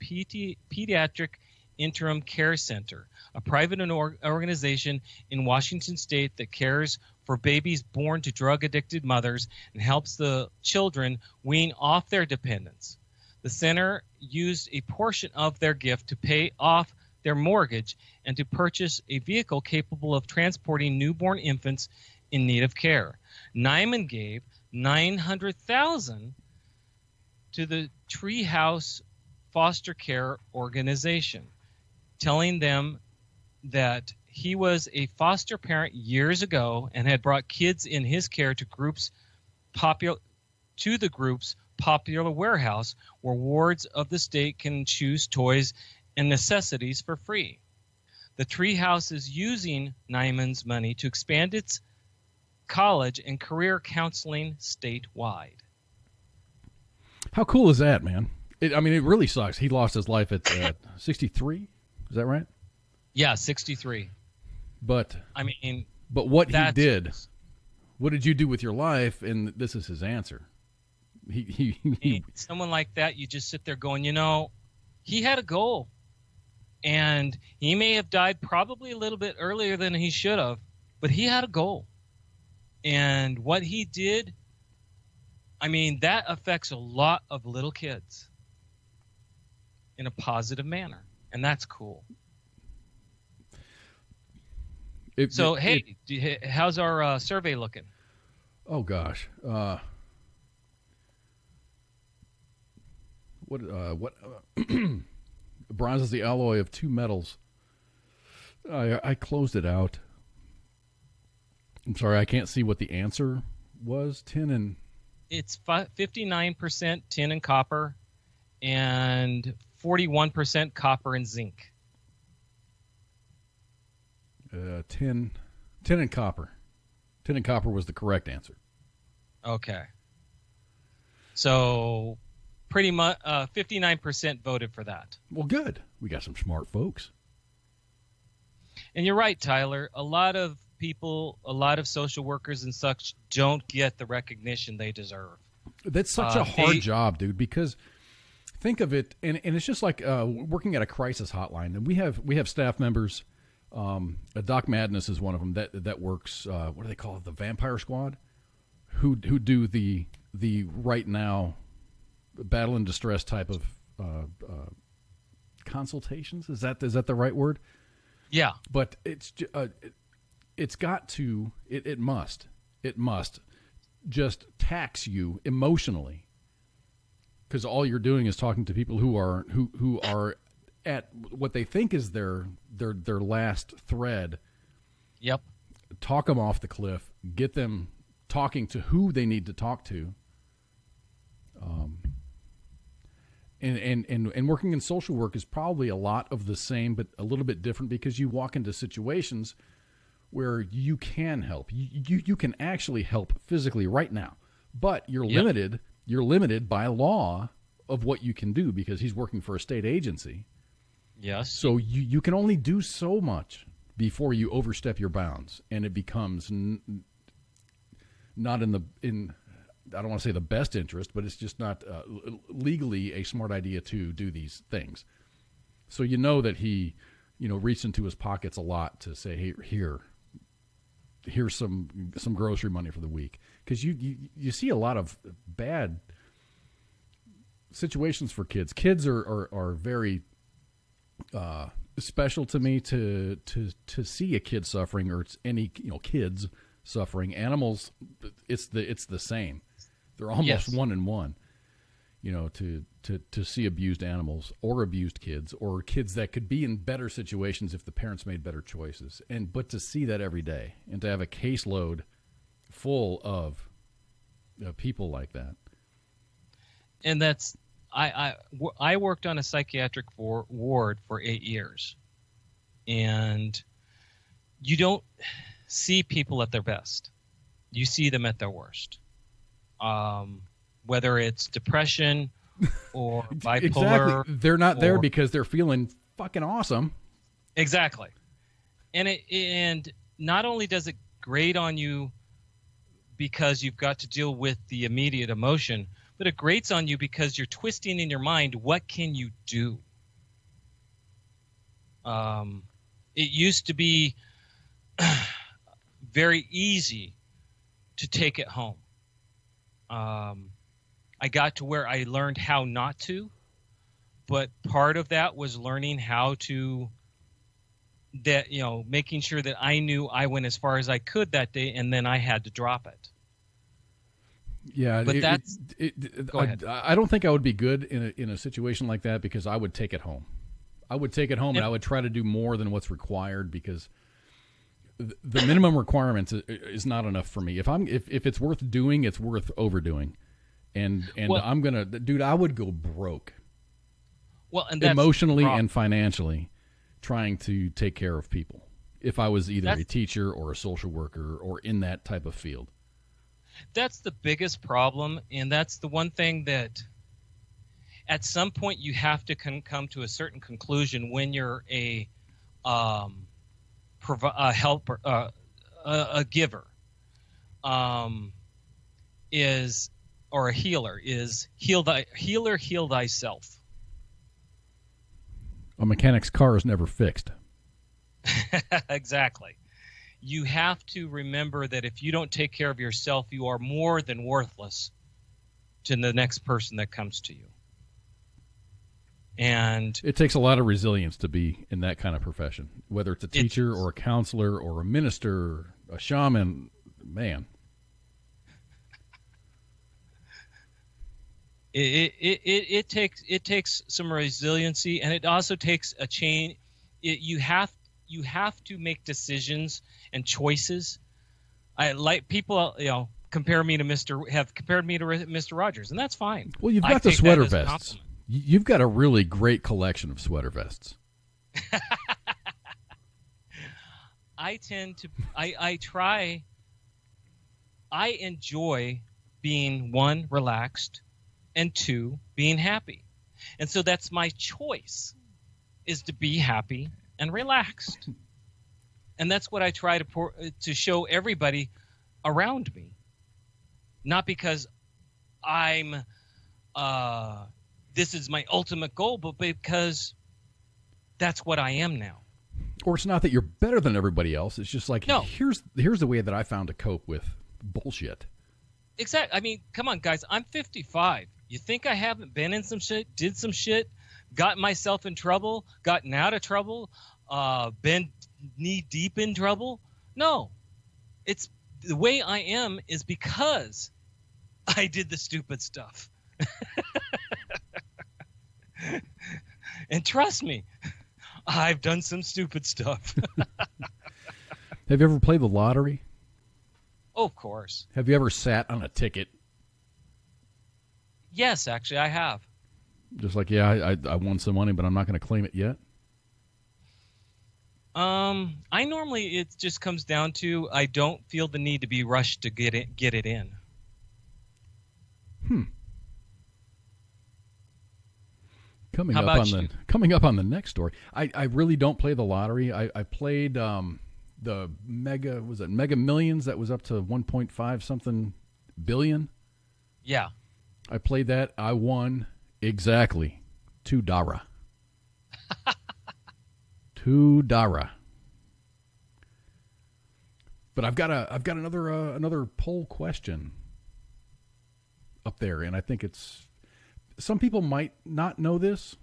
Pediatric Interim Care Center, a private organization in Washington State that cares for babies born to drug-addicted mothers and helps the children wean off their dependence. The center used a portion of their gift to pay off their mortgage and to purchase a vehicle capable of transporting newborn infants in need of care. Nyman gave $900,000 to the Treehouse Foster Care Organization, telling them that he was a foster parent years ago and had brought kids in his care to the group's popular warehouse, where wards of the state can choose toys and necessities for free. The Treehouse is using Nyman's money to expand its college and career counseling statewide. How cool is that, man? It really sucks. He lost his life at 63. Is that right? Yeah, 63. But what he did what did you do with your life? And this is his answer. Someone like that, you just sit there going, he had a goal. And he may have died probably a little bit earlier than he should have, but he had a goal. And what he did, that affects a lot of little kids in a positive manner. And that's cool. How's our survey looking? Oh, gosh. Bronze is the alloy of two metals. I closed it out. I'm sorry, I can't see what the answer was. Tin and... It's 59% tin and copper and 41% copper and zinc. Tin and copper. Tin and copper was the correct answer. Okay. So pretty much 59% voted for that. Well, good. We got some smart folks. And you're right, Tyler. A lot of people, a lot of social workers and such don't get the recognition they deserve. That's such a hard job, dude, because think of it, and it's just like working at a crisis hotline. And we have staff members. Doc Madness is one of them that works. What do they call it? The Vampire Squad, who do the right now battle and distress type of consultations. Is that the right word? Yeah. But it must just tax you emotionally, because all you're doing is talking to people who are at what they think is their last thread. Yep. Talk them off the cliff. Get them talking to who they need to talk to. And working in social work is probably a lot of the same, but a little bit different, because you walk into situations where you can help. You can actually help physically right now, but you're limited. You're limited by law of what you can do, because he's working for a state agency. Yes. So you can only do so much before you overstep your bounds, and it becomes not in I don't want to say the best interest, but it's just not legally a smart idea to do these things. So that he, reached into his pockets a lot to say, hey, here's some grocery money for the week, because you see a lot of bad situations for kids. Kids are very special to me to see a kid suffering, or it's any kids suffering. Animals, it's the same. They're almost one in one. To see abused animals or abused kids, or kids that could be in better situations if the parents made better choices, but to see that every day, and to have a caseload full of people like that. And that's I worked on a psychiatric ward for 8 years, and you don't see people at their best. You see them at their worst. Whether it's depression or bipolar. Exactly. They're not there because they're feeling fucking awesome. Exactly. And not only does it grate on you because you've got to deal with the immediate emotion, but it grates on you because you're twisting in your mind, what can you do? It used to be very easy to take it home. I got to where I learned how not to, but part of that was learning how to making sure that I knew I went as far as I could that day, and then I had to drop it. Yeah, but go ahead. I don't think I would be good in a situation like that, because I would take it home. I would take it home, and I would try to do more than what's required, because the minimum requirements is not enough for me. If it's worth doing, it's worth overdoing. And I'm gonna, dude, I would go broke. Well, and emotionally and financially, trying to take care of people, if I was either a teacher or a social worker or in that type of field. That's the biggest problem, and that's the one thing that at some point you have to come to a certain conclusion when you're a helper, a giver. is, or a healer is, heal thyself. A mechanic's car is never fixed. Exactly. You have to remember that if you don't take care of yourself, you are more than worthless to the next person that comes to you. And it takes a lot of resilience to be in that kind of profession, whether it's a teacher or a counselor or a minister, a shaman, man. It takes some resiliency, and it also takes a change. You have to make decisions and choices. I like people, compare me to Mr. Rogers, and that's fine. Well, you've got the sweater vests. You've got a really great collection of sweater vests. I enjoy being, one, relaxed, and two, being happy. And so that's my choice, is to be happy and relaxed. And that's what I try to show everybody around me. Not because I'm this is my ultimate goal, but because that's what I am now. Or it's not that you're better than everybody else. It's just like, no. Here's the way that I found to cope with bullshit. Exactly. I mean, come on, guys. I'm 55. You think I haven't been in some shit, did some shit, got myself in trouble, gotten out of trouble, been knee deep in trouble? No. It's the way I am is because I did the stupid stuff. And trust me, I've done some stupid stuff. Have you ever played the lottery? Oh, of course. Have you ever sat on a ticket? Yes, actually, I have. Just like, I won some money, but I'm not going to claim it yet? I normally, it just comes down to I don't feel the need to be rushed to get it in. Coming up on the next story, I really don't play the lottery. I played the Mega Millions that was up to 1.5 something billion. Yeah. I played that. I won exactly $2. $2. But I've got another poll question up there, and I think it's some people might not know this,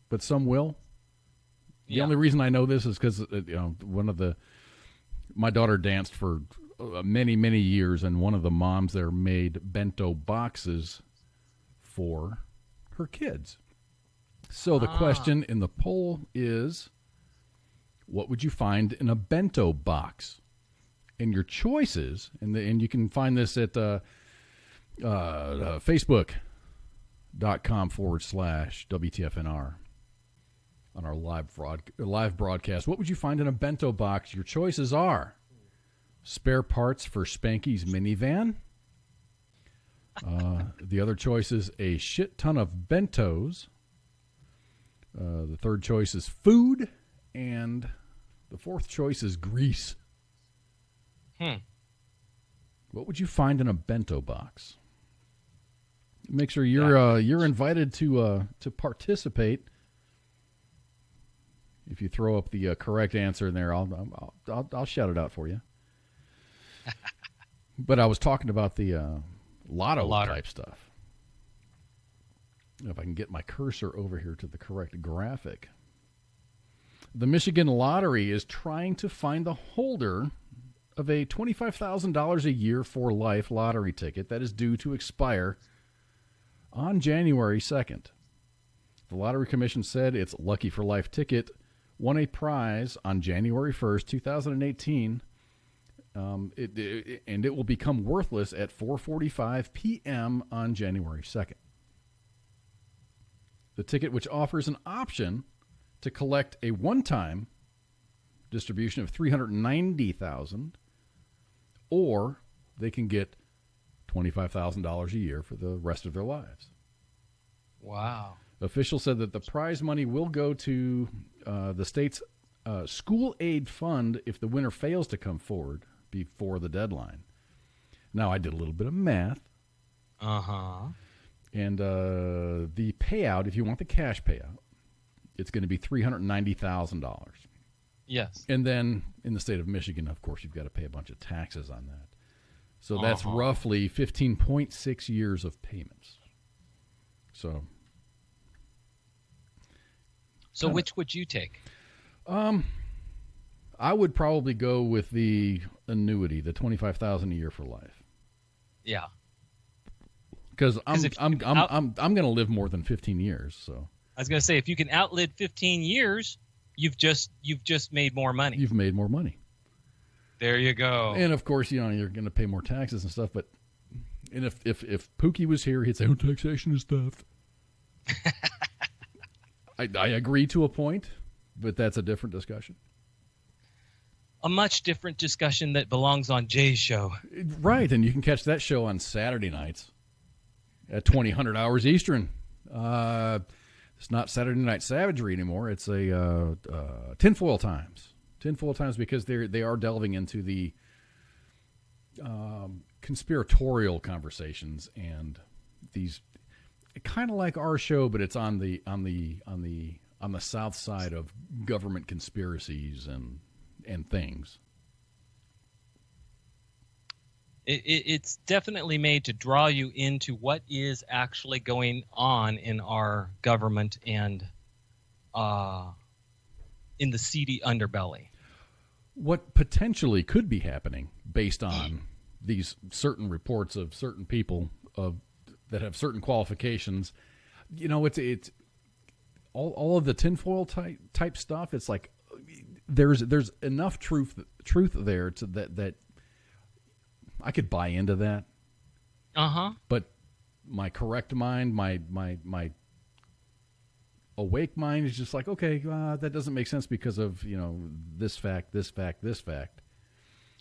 but some will. The only reason I know this is because my daughter danced for many, many years, and one of the moms there made bento boxes for her kids. So the question in the poll is, what would you find in a bento box? And your choices, and you can find this at Facebook.com/WTFNR on our live broadcast. What would you find in a bento box? Your choices are spare parts for Spanky's minivan. The other choice is a shit ton of bentos. The third choice is food. And the fourth choice is grease. What would you find in a bento box? Make sure you're invited to participate. If you throw up the correct answer in there, I'll shout it out for you. But I was talking about the lotto type stuff. If I can get my cursor over here to the correct graphic. The Michigan Lottery is trying to find the holder of a $25,000 a year for life lottery ticket that is due to expire on January 2nd. The Lottery Commission said its Lucky for Life ticket won a prize on January 1st, 2018, and it will become worthless at 4:45 p.m. on January 2nd. The ticket, which offers an option to collect a one-time distribution of $390,000, or they can get $25,000 a year for the rest of their lives. Wow. Officials said that the prize money will go to the state's school aid fund if the winner fails to come forward before the deadline. Now, I did a little bit of math. Uh-huh. And the payout, if you want the cash payout, it's going to be $390,000. Yes. And then in the state of Michigan, of course, you've got to pay a bunch of taxes on that. So that's roughly 15.6 years of payments. So which would you take? I would probably go with the annuity, the $25,000 a year for life. Yeah. Because I'm going to live more than 15 years. So I was going to say, if you can outlive 15 years, you've just made more money. You've made more money. There you go. And of course, you're going to pay more taxes and stuff. But if Pookie was here, he'd say, "Oh, taxation is theft." I agree to a point, but that's a different discussion. A much different discussion that belongs on Jay's show. Right, and you can catch that show on Saturday nights at 2000 hours Eastern. It's not Saturday Night Savagery anymore. It's a Tinfoil Times. Tinfoil Times, because they are delving into the conspiratorial conversations and these kind of like our show, but it's on the south side of government conspiracies and things. It's definitely made to draw you into what is actually going on in our government and in the seedy underbelly. What potentially could be happening based on these certain reports of certain people that have certain qualifications. You know, it's all of the tinfoil type stuff. It's like there's enough truth there to that I could buy into that. But my correct mind, my awake mind is just like, okay, that doesn't make sense because of, you know, this fact, this fact, this fact.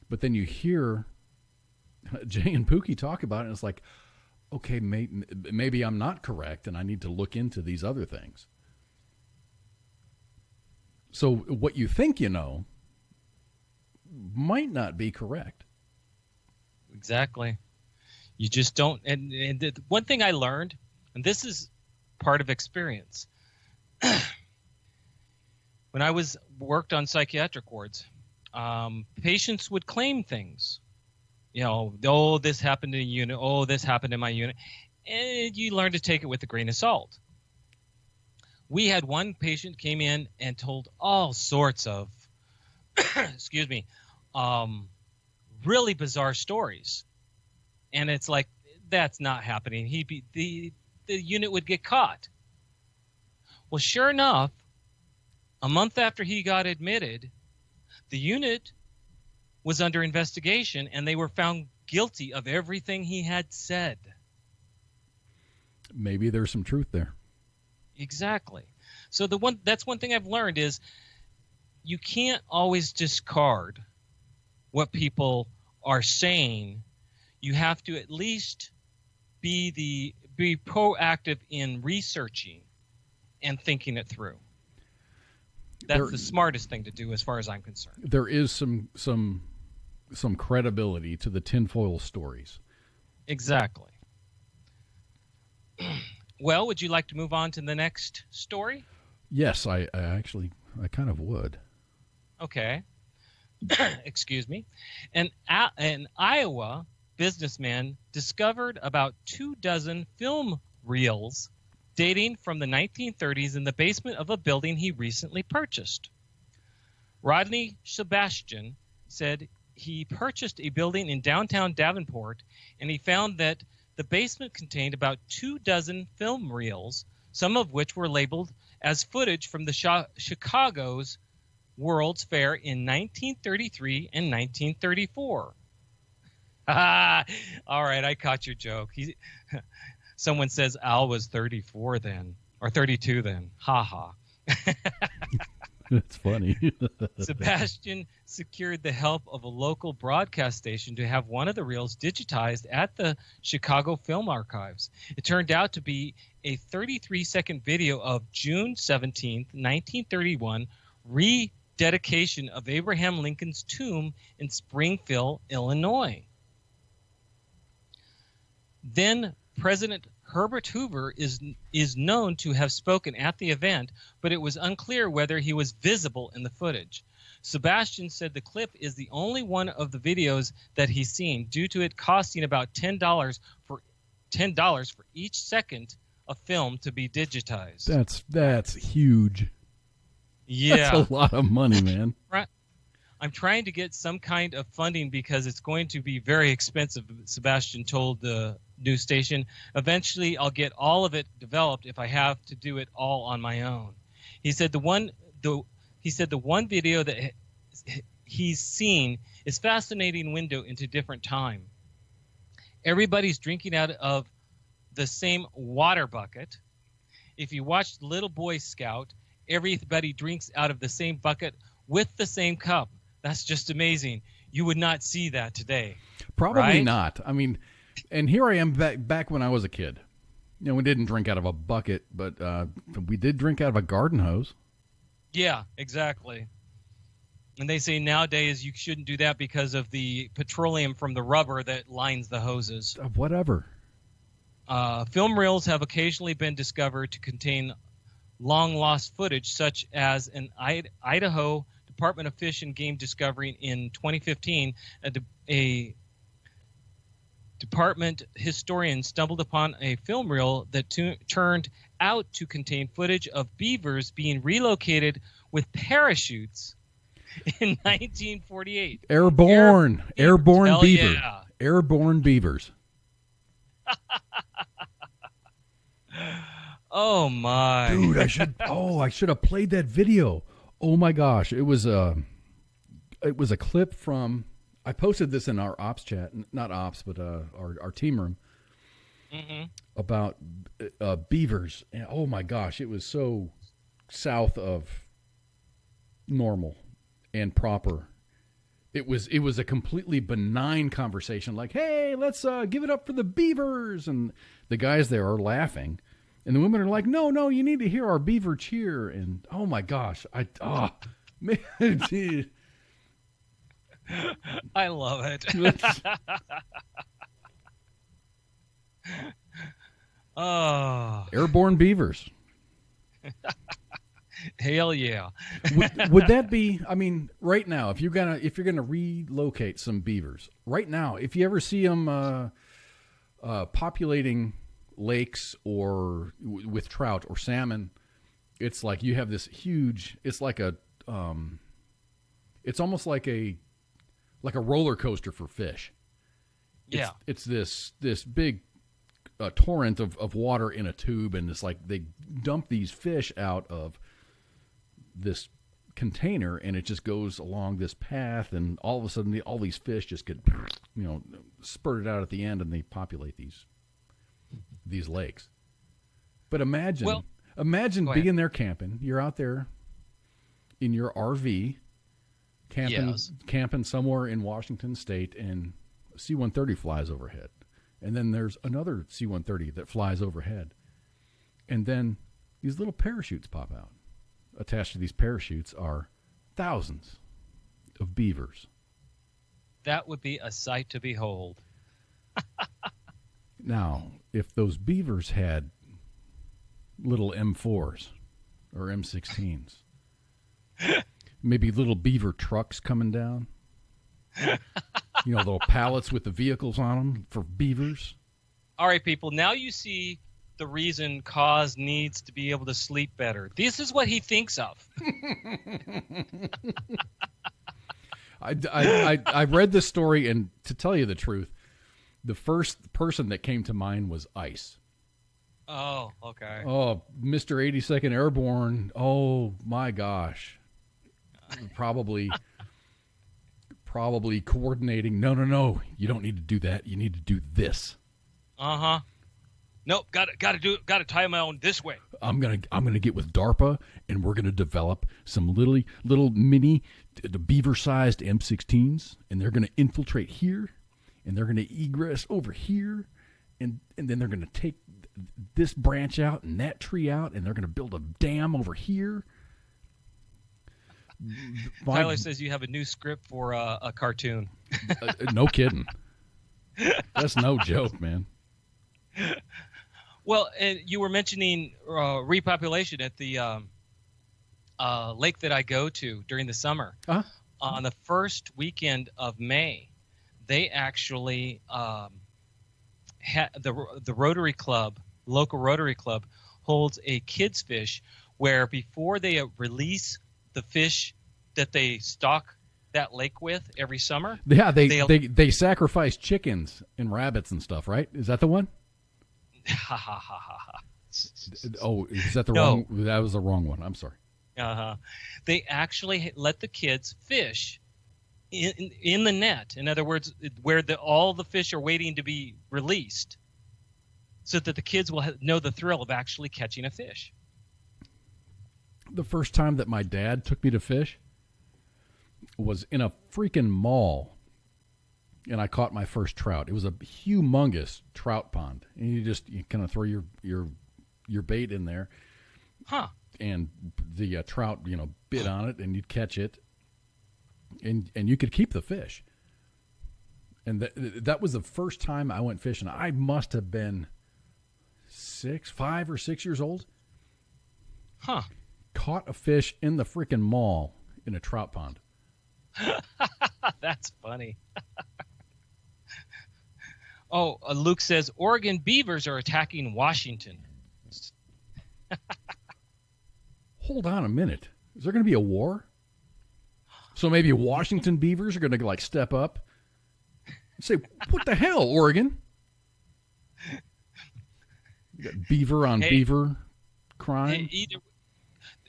But then you hear Jay and Pookie talk about it, and it's like, okay, maybe I'm not correct, and I need to look into these other things. So what you think you know might not be correct. Exactly. You just don't. And the one thing I learned, and this is part of experience, when I worked on psychiatric wards, patients would claim things. You know, oh, this happened in a unit. Oh, this happened in my unit. And you learn to take it with a grain of salt. We had one patient came in and told all sorts of, excuse me, really bizarre stories. And it's like, that's not happening. The unit would get caught. Well, sure enough, a month after he got admitted, the unit was under investigation, and they were found guilty of everything he had said. Maybe there's some truth there. Exactly. So that's one thing I've learned is you can't always discard what people are saying. You have to at least be proactive in researching and thinking it through. That's the smartest thing to do as far as I'm concerned. There is some credibility to the tinfoil stories. Exactly. Well, would you like to move on to the next story? Yes, I kind of would. Okay. Excuse me. An Iowa businessman discovered about 24 film reels dating from the 1930s in the basement of a building he recently purchased. Rodney Sebastian said he purchased a building in downtown Davenport, and he found that the basement contained about 24 film reels, some of which were labeled as footage from the Chicago's World's Fair in 1933 and 1934. All right, I caught your joke. Someone says Al was 34 then, or 32 then. Ha ha. That's funny. Sebastian secured the help of a local broadcast station to have one of the reels digitized at the Chicago Film Archives. It turned out to be a 33-second video of June 17th, 1931, redated dedication of Abraham Lincoln's tomb in Springfield, Illinois. Then President Herbert Hoover is known to have spoken at the event, but it was unclear whether he was visible in the footage. Sebastian said the clip is the only one of the videos that he's seen, due to it costing about $10 for each second of film to be digitized. That's huge. Yeah, that's a lot of money, man. I'm trying to get some kind of funding because it's going to be very expensive, Sebastian told the news station. Eventually, I'll get all of it developed if I have to do it all on my own. He said the one video that he's seen is fascinating window into different time. Everybody's drinking out of the same water bucket. If you watch Little Boy Scout, everybody drinks out of the same bucket with the same cup. That's just amazing. You would not see that today. Probably right? not. I mean, and here I am back when I was a kid. You know, we didn't drink out of a bucket, but we did drink out of a garden hose. Yeah, exactly. And they say nowadays you shouldn't do that because of the petroleum from the rubber that lines the hoses. Whatever. Film reels have occasionally been discovered to contain long-lost footage, such as an Idaho Department of Fish and Game discovery in 2015. A department historian stumbled upon a film reel that turned out to contain footage of beavers being relocated with parachutes in 1948. Airborne beaver. Yeah. Airborne beavers. Oh my. Dude, I should have played that video. Oh my gosh, it was a clip from, I posted this in our ops chat, not ops, but our team room, about beavers. And oh my gosh, it was so south of normal and proper. It was a completely benign conversation, like, hey, let's give it up for the beavers, and the guys there are laughing, and the women are like, no, you need to hear our beaver cheer. And oh my gosh, man, dude. I love it. Oh, Airborne beavers. Hell yeah. Would that be, I mean, right now, if you're gonna relocate some beavers right now, if you ever see them populating lakes or with trout or salmon, it's like you have this huge, it's like a it's almost like a roller coaster for fish. Yeah. It's this big torrent of water in a tube, and it's like they dump these fish out of this container, and it just goes along this path, and all of a sudden all these fish just get, spurted out at the end, and they populate these lakes. But imagine being there camping. You're out there in your RV camping somewhere in Washington State, and a C-130 flies overhead. And then there's another C-130 that flies overhead. And then these little parachutes pop out. Attached to these parachutes are thousands of beavers. That would be a sight to behold. Now, if those beavers had little M4s or M16s, maybe little beaver trucks coming down, little pallets with the vehicles on them for beavers. All right, people, now you see the reason Cause needs to be able to sleep better. This is what he thinks of. I read this story, and to tell you the truth, the first person that came to mind was ICE. Oh, okay. Oh, Mr. 82nd Airborne. Oh my gosh. Probably coordinating. No. You don't need to do that. You need to do this. Uh-huh. Nope, got to tie my own this way. I'm gonna get with DARPA, and we're gonna develop some little mini beaver-sized M16s, and they're gonna infiltrate here, and they're gonna egress over here, and then they're gonna take this branch out and that tree out, and they're gonna build a dam over here. Tyler says you have a new script for a cartoon. No kidding. That's no joke, man. Well, and you were mentioning repopulation at the lake that I go to during the summer. Uh-huh. On the first weekend of May, they actually the Rotary Club, local Rotary Club, holds a kids fish where before they release the fish that they stock that lake with every summer. Yeah, they sacrifice chickens and rabbits and stuff, right? Is that the one? Ha ha ha ha ha. Oh, is that the No. wrong? That was the wrong one. I'm sorry. Uh-huh. They actually let the kids fish in the net. In other words, where all the fish are waiting to be released, so that the kids will know the thrill of actually catching a fish. The first time that my dad took me to fish was in a freaking mall, and I caught my first trout. It was a humongous trout pond, and you kind of throw your bait in there, Huh. and the trout bit on it, and you'd catch it, and you could keep the fish. And that was the first time I went fishing. I must have been 5 or 6 years old. Huh. Caught a fish in the freaking mall in a trout pond. That's funny. Oh, Luke says Oregon beavers are attacking Washington. Hold on a minute. Is there going to be a war? So maybe Washington beavers are going to step up and say, "What the hell, Oregon?" You got beaver on beaver crime.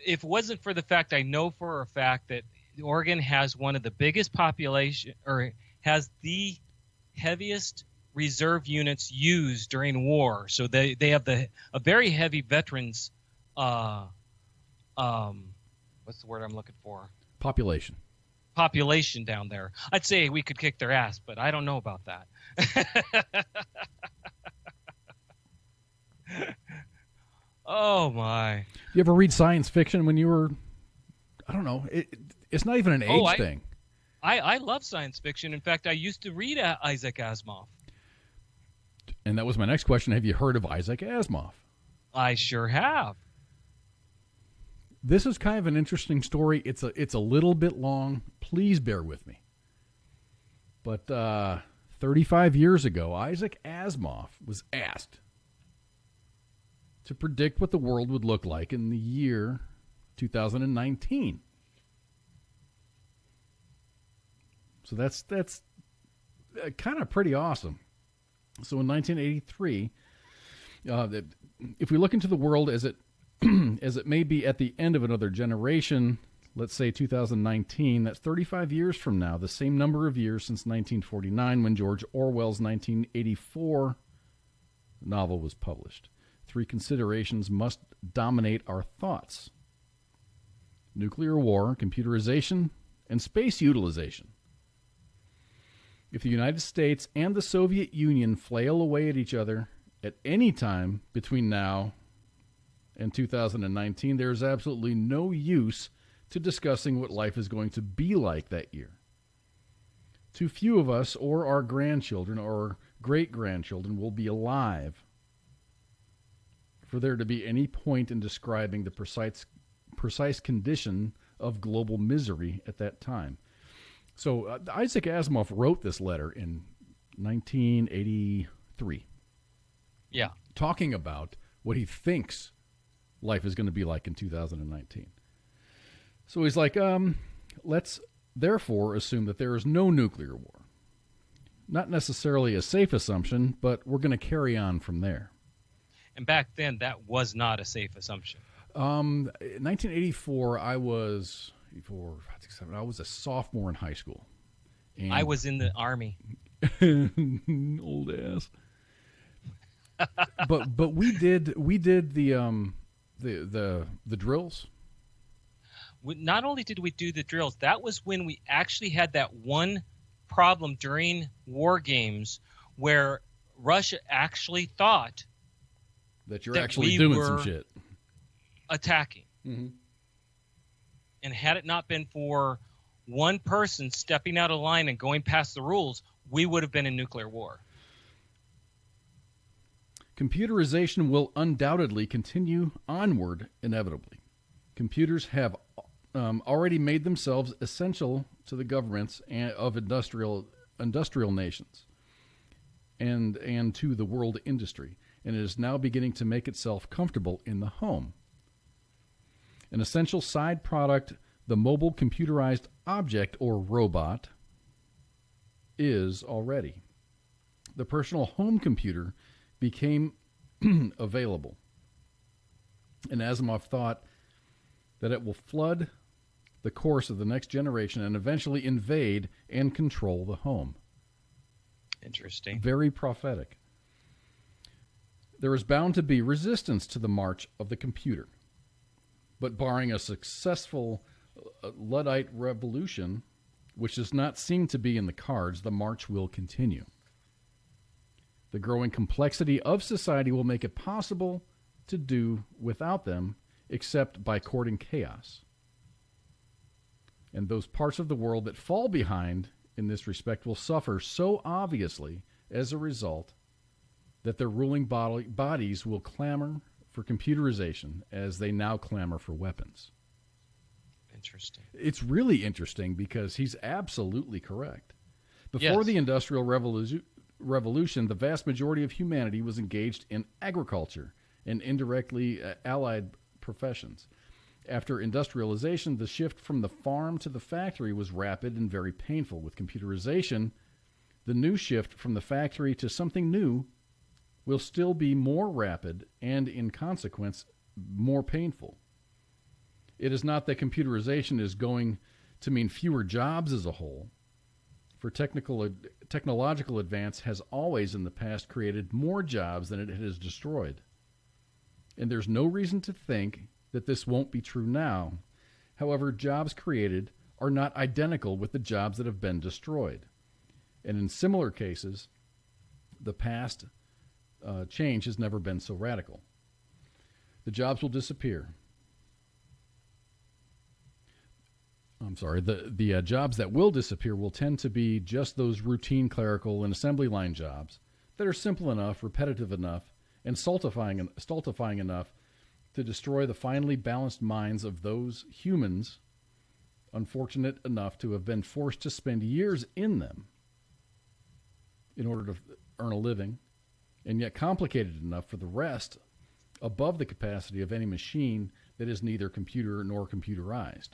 If it wasn't for the fact I know for a fact that Oregon has one of the biggest population, or has the heaviest reserve units used during war, so they have a very heavy veterans. What's the word I'm looking for? Population down there. I'd say we could kick their ass, but I don't know about that. Oh my! You ever read science fiction when you were? I don't know. It's not even an age thing. I love science fiction. In fact, I used to read Isaac Asimov. And that was my next question. Have you heard of Isaac Asimov? I sure have. This is kind of an interesting story. It's a little bit long. Please bear with me. But 35 years ago, Isaac Asimov was asked to predict what the world would look like in the year 2019. So that's kind of pretty awesome. So in 1983, if we look into the world as it as it may be at the end of another generation, let's say 2019, that's 35 years from now, the same number of years since 1949 when George Orwell's 1984 novel was published. 3 considerations must dominate our thoughts: nuclear war, computerization, and space utilization. If the United States and the Soviet Union flail away at each other at any time between now and 2019, there is absolutely no use to discussing what life is going to be like that year. Too few of us or our grandchildren or great-grandchildren will be alive for there to be any point in describing the precise condition of global misery at that time. So Isaac Asimov wrote this letter in 1983. Yeah. Talking about what he thinks life is going to be like in 2019. So he's like, let's therefore assume that there is no nuclear war. Not necessarily a safe assumption, but we're going to carry on from there. And back then, that was not a safe assumption. 1984, I was a sophomore in high school. And I was in the Army. Old ass. but we did the drills. Not only did we do the drills, that was when we actually had that one problem during war games where Russia actually thought that you're actually doing some shit. Attacking. Mm-hmm. And had it not been for one person stepping out of line and going past the rules, we would have been in nuclear war. Computerization will undoubtedly continue onward inevitably. Computers have already made themselves essential to the governments of industrial nations and to the world industry, and it is now beginning to make itself comfortable in the home. An essential side product, the mobile computerized object or robot, is already. The personal home computer became available, and Asimov thought that it will flood the course of the next generation and eventually invade and control the home. Interesting. Very prophetic. There is bound to be resistance to the march of the computer. But barring a successful Luddite revolution, which does not seem to be in the cards, the march will continue. The growing complexity of society will make it possible to do without them, except by courting chaos. And those parts of the world that fall behind in this respect will suffer so obviously as a result that their ruling bodies will clamor for computerization as they now clamor for weapons. Interesting. It's really interesting because he's absolutely correct. Before the Industrial Revolution, the vast majority of humanity was engaged in agriculture and indirectly allied professions. After industrialization, the shift from the farm to the factory was rapid and very painful. With computerization, the new shift from the factory to something new will still be more rapid and, in consequence, more painful. It is not that computerization is going to mean fewer jobs as a whole, for technological advance has always in the past created more jobs than it has destroyed. And there's no reason to think that this won't be true now. However, jobs created are not identical with the jobs that have been destroyed. And in similar cases, the past change has never been so radical. The jobs will disappear. The jobs that will disappear will tend to be just those routine clerical and assembly line jobs that are simple enough, repetitive enough, and stultifying enough to destroy the finely balanced minds of those humans unfortunate enough to have been forced to spend years in them in order to earn a living, and yet complicated enough for the rest above the capacity of any machine that is neither computer nor computerized.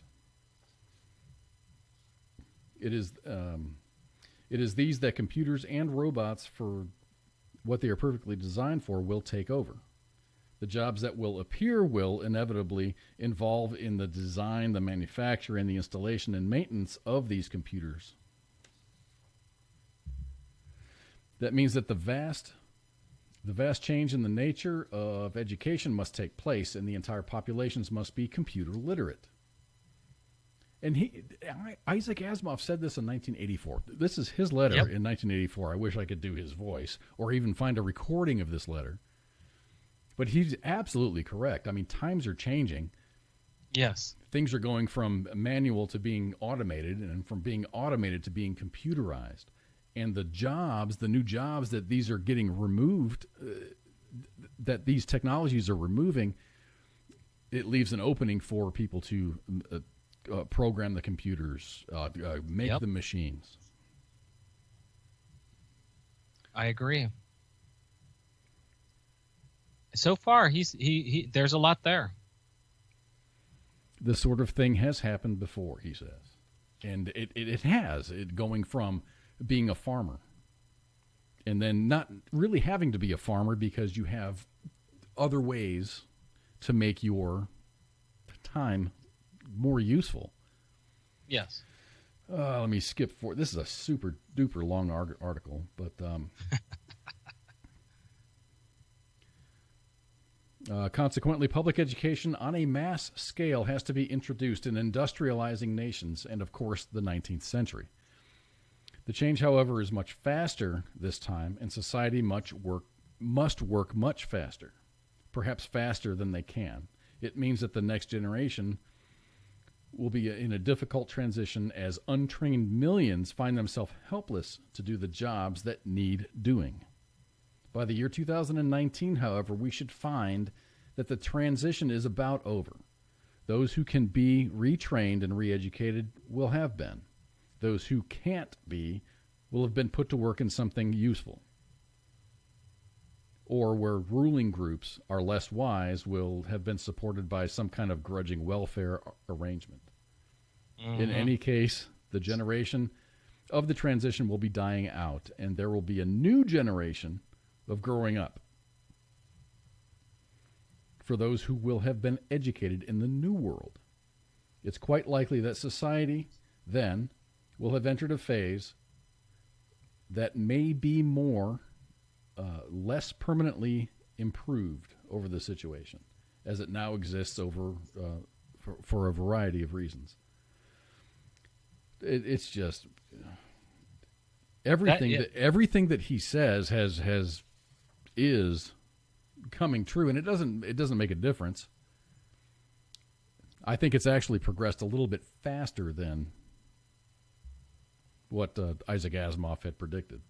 It is these that computers and robots, for what they are perfectly designed for, will take over. The jobs that will appear will inevitably involve in the design, the manufacture, and the installation and maintenance of these computers. That means that the vast change in the nature of education must take place, and the entire populations must be computer literate. And Isaac Asimov said this in 1984. This is his letter in 1984. I wish I could do his voice or even find a recording of this letter. But he's absolutely correct. I mean, times are changing. Yes. Things are going from manual to being automated, and from being automated to being computerized. And the new jobs that these are getting removed, that these technologies are removing, it leaves an opening for people to program the computers, make the machines. I agree. So far, there's a lot there. This sort of thing has happened before, he says. And it has, going from being a farmer and then not really having to be a farmer because you have other ways to make your time more useful. Yes. Let me skip forward. This is a super duper long article, but consequently, public education on a mass scale has to be introduced in industrializing nations and, of course, the 19th century. The change, however, is much faster this time, and society must work much faster, perhaps faster than they can. It means that the next generation will be in a difficult transition as untrained millions find themselves helpless to do the jobs that need doing. By the year 2019, however, we should find that the transition is about over. Those who can be retrained and reeducated will have been. Those who can't be will have been put to work in something useful. Or where ruling groups are less wise, will have been supported by some kind of grudging welfare arrangement. In any case, the generation of the transition will be dying out, and there will be a new generation of growing up for those who will have been educated in the new world. It's quite likely that society then will have entered a phase that may be less permanently improved over the situation as it now exists for a variety of reasons. It's just everything that he says is coming true, and it doesn't make a difference. I think it's actually progressed a little bit faster than what Isaac Asimov had predicted.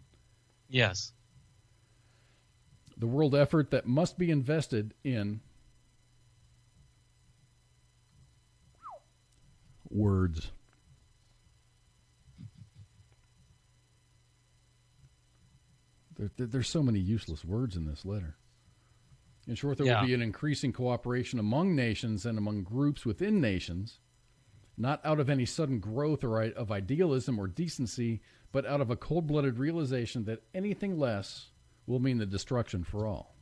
Yes. The world effort that must be invested in words. There's so many useless words in this letter. In short, there will be an increasing cooperation among nations and among groups within nations, not out of any sudden growth or of idealism or decency, but out of a cold-blooded realization that anything less will mean the destruction for all.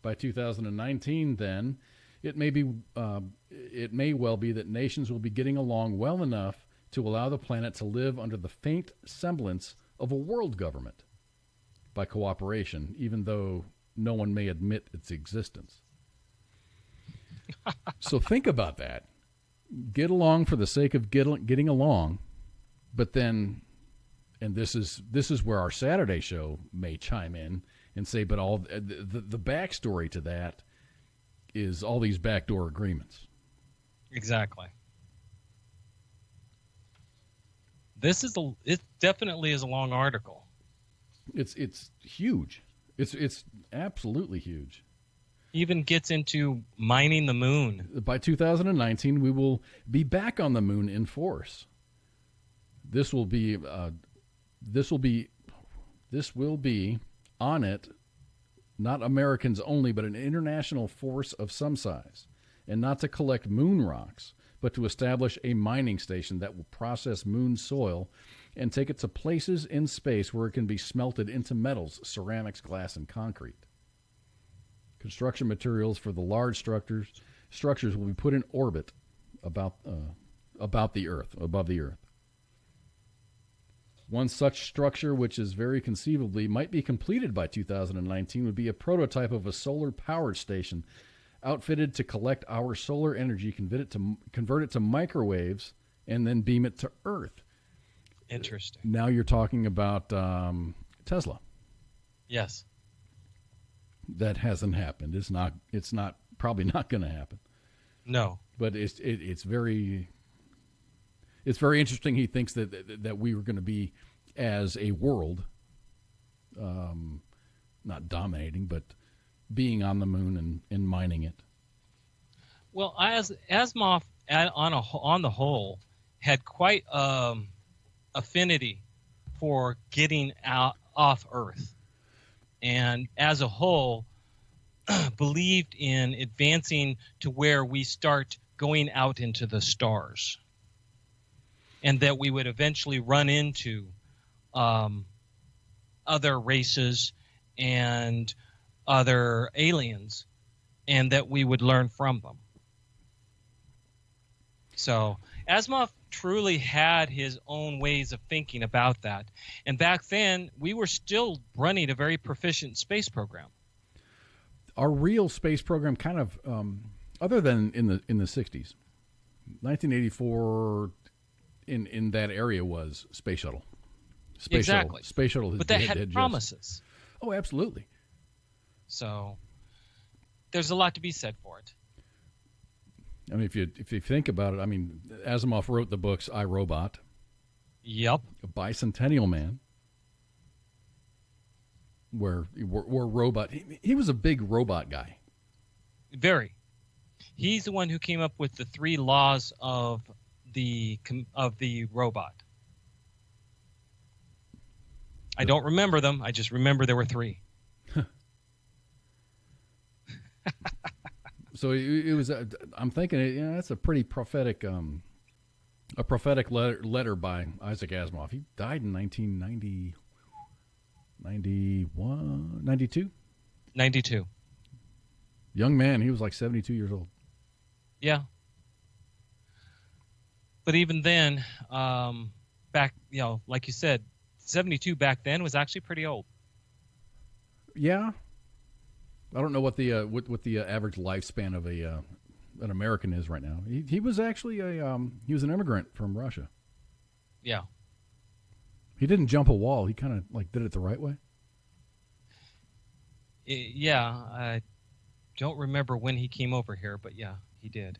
By 2019, then, it may well be that nations will be getting along well enough to allow the planet to live under the faint semblance of a world government by cooperation, even though no one may admit its existence. So think about that. Get along for the sake of getting along, but then, and this is where our Saturday show may chime in and say, but all the backstory to that is all these backdoor agreements. Exactly. It definitely is a long article. It's huge. It's absolutely huge. Even gets into mining the moon. By 2019, we will be back on the moon in force. This will be on it, not Americans only, but an international force of some size, and not to collect moon rocks, but to establish a mining station that will process moon soil and take it to places in space where it can be smelted into metals, ceramics, glass, and concrete. Construction materials for the large structures will be put in orbit about the Earth, above the Earth. One such structure, which is very conceivably might be completed by 2019, would be a prototype of a solar powered station outfitted to collect our solar energy, convert it to microwaves, and then beam it to Earth. Interesting. Now you're talking about Tesla. Yes. That hasn't happened. It's probably not going to happen. No. But it's very interesting. He thinks that we were going to be, as a world, not dominating, but being on the moon and mining it. Well, Asimov on the whole had quite affinity for getting out off Earth, and as a whole believed in advancing to where we start going out into the stars, and that we would eventually run into other races and other aliens, and that we would learn from them. So Asimov truly had his own ways of thinking about that. And back then, we were still running a very proficient space program. Our real space program kind of, other than in the 60s, 1984 in that area was Space Shuttle. Space Shuttle. But that had promises. Oh, absolutely. So there's a lot to be said for it. I mean, if you think about it, I mean, Asimov wrote the books I, Robot, Yep. A Bicentennial Man, where robot. He was a big robot guy. Very. He's the one who came up with the 3 laws of the robot. I don't remember them. I just remember there were 3. So it was. I'm thinking, that's a pretty prophetic, letter by Isaac Asimov. He died in 1990, 91, 92? 92. Young man. He was like 72 years old. Yeah. But even then, back, like you said, 72 back then was actually pretty old. Yeah. I don't know what the what the average lifespan of an American is right now. He was actually he was an immigrant from Russia. Yeah. He didn't jump a wall. He kind of like did it the right way. Yeah, I don't remember when he came over here, but yeah, he did.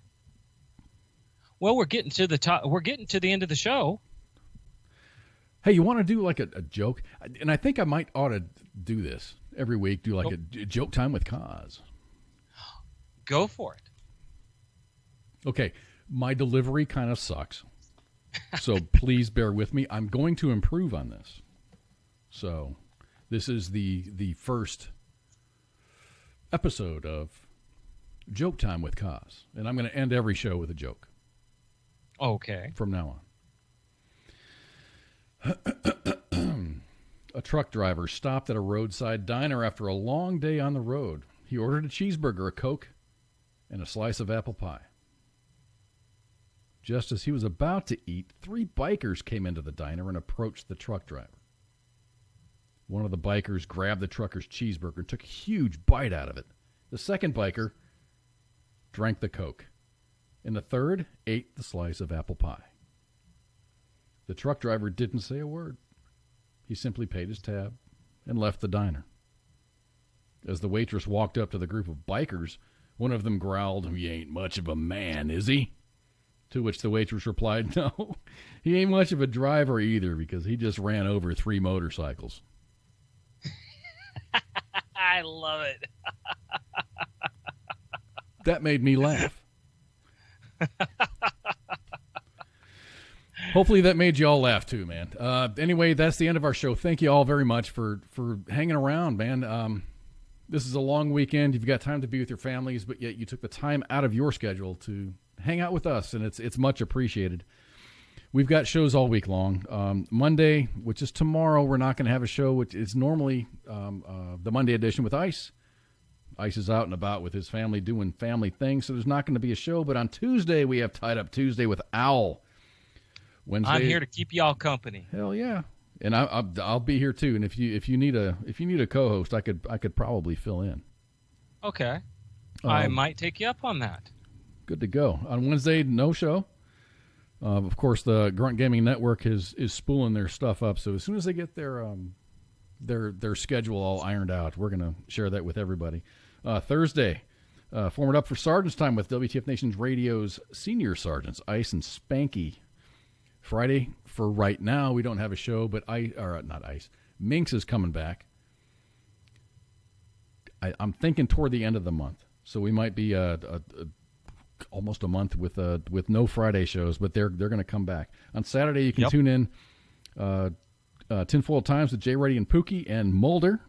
Well, we're getting to the top. We're getting to the end of the show. Hey, you want to do like a joke? And I think I might ought to do this every week. Do like a joke time with Kaz. Go for it. Okay, my delivery kind of sucks, so please bear with me. I'm going to improve on this. So, this is the first episode of Joke Time with Kaz, and I'm going to end every show with a joke. Okay. From now on. A truck driver stopped at a roadside diner after a long day on the road. He ordered a cheeseburger, a Coke, and a slice of apple pie. Just as he was about to eat, 3 bikers came into the diner and approached the truck driver. One of the bikers grabbed the trucker's cheeseburger and took a huge bite out of it. The second biker drank the Coke, and the third ate the slice of apple pie. The truck driver didn't say a word. He simply paid his tab and left the diner. As the waitress walked up to the group of bikers, one of them growled, "He ain't much of a man, is he?" To which the waitress replied, "No, he ain't much of a driver either, because he just ran over 3 motorcycles." I love it. That made me laugh. Hopefully that made you all laugh too, man. Anyway, that's the end of our show. Thank you all very much for hanging around, man. This is a long weekend. You've got time to be with your families, but yet you took the time out of your schedule to hang out with us, and it's much appreciated. We've got shows all week long. Monday, which is tomorrow, we're not going to have a show, which is normally the Monday edition with Ice. Ice is out and about with his family doing family things, so there's not going to be a show. But on Tuesday, we have Tied Up Tuesday with Owl. Wednesday, I'm here to keep y'all company. Hell yeah, and I'll be here too. And if you need a co-host, I could probably fill in. Okay, I might take you up on that. Good to go. On Wednesday, no show. Of course, the Grunt Gaming Network is spooling their stuff up. So as soon as they get their schedule all ironed out, we're gonna share that with everybody. Thursday, form it up for Sergeant's Time with WTF Nation's Radio's senior sergeants, Ice and Spanky. Friday, for right now, we don't have a show, but Minx is coming back. I'm thinking toward the end of the month, so we might be almost a month with no Friday shows, but they're going to come back on Saturday. You can tune in Tinfoil Times with Jay Reddy and Pookie and Mulder.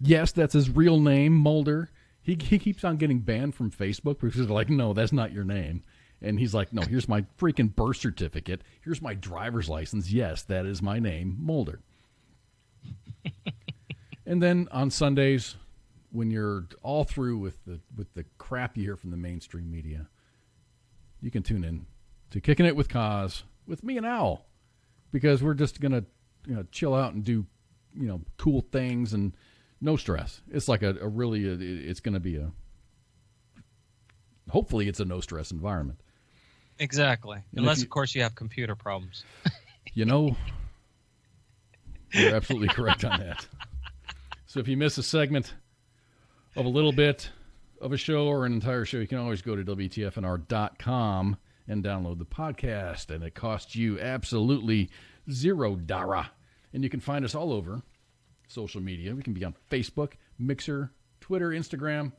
Yes, that's his real name, Mulder. He keeps on getting banned from Facebook because they're like, no, that's not your name. And he's like, no, here's my freaking birth certificate. Here's my driver's license. Yes, that is my name, Mulder. And then on Sundays, when you're all through with the crap you hear from the mainstream media, you can tune in to Kicking It with Kaz with me and Owl, because we're just gonna chill out and do cool things and no stress. It's like it's gonna be hopefully it's a no stress environment. Exactly. Unless, of course, you have computer problems. You're absolutely correct on that. So if you miss a segment of a little bit of a show or an entire show, you can always go to WTFNR.com and download the podcast. And it costs you absolutely $0. And you can find us all over social media. We can be on Facebook, Mixer, Twitter, Instagram,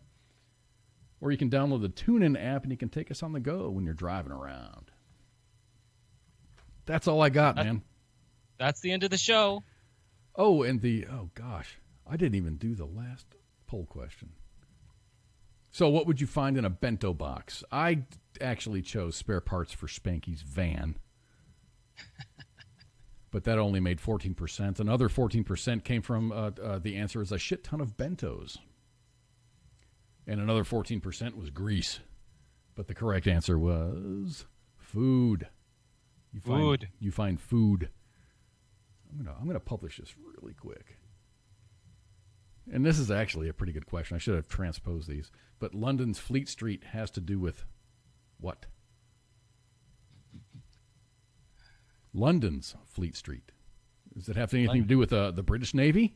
or you can download the TuneIn app and you can take us on the go when you're driving around. That's all I got, man. That's the end of the show. Oh, and gosh, I didn't even do the last poll question. So what would you find in a bento box? I actually chose spare parts for Spanky's van. But that only made 14%. Another 14% came from the answer is a shit ton of bentos. And another 14% was grease. But the correct answer was food. You find food. I'm gonna publish this really quick. And this is actually a pretty good question. I should have transposed these. But London's Fleet Street has to do with what? London's Fleet Street. Does it have anything to do with the British Navy,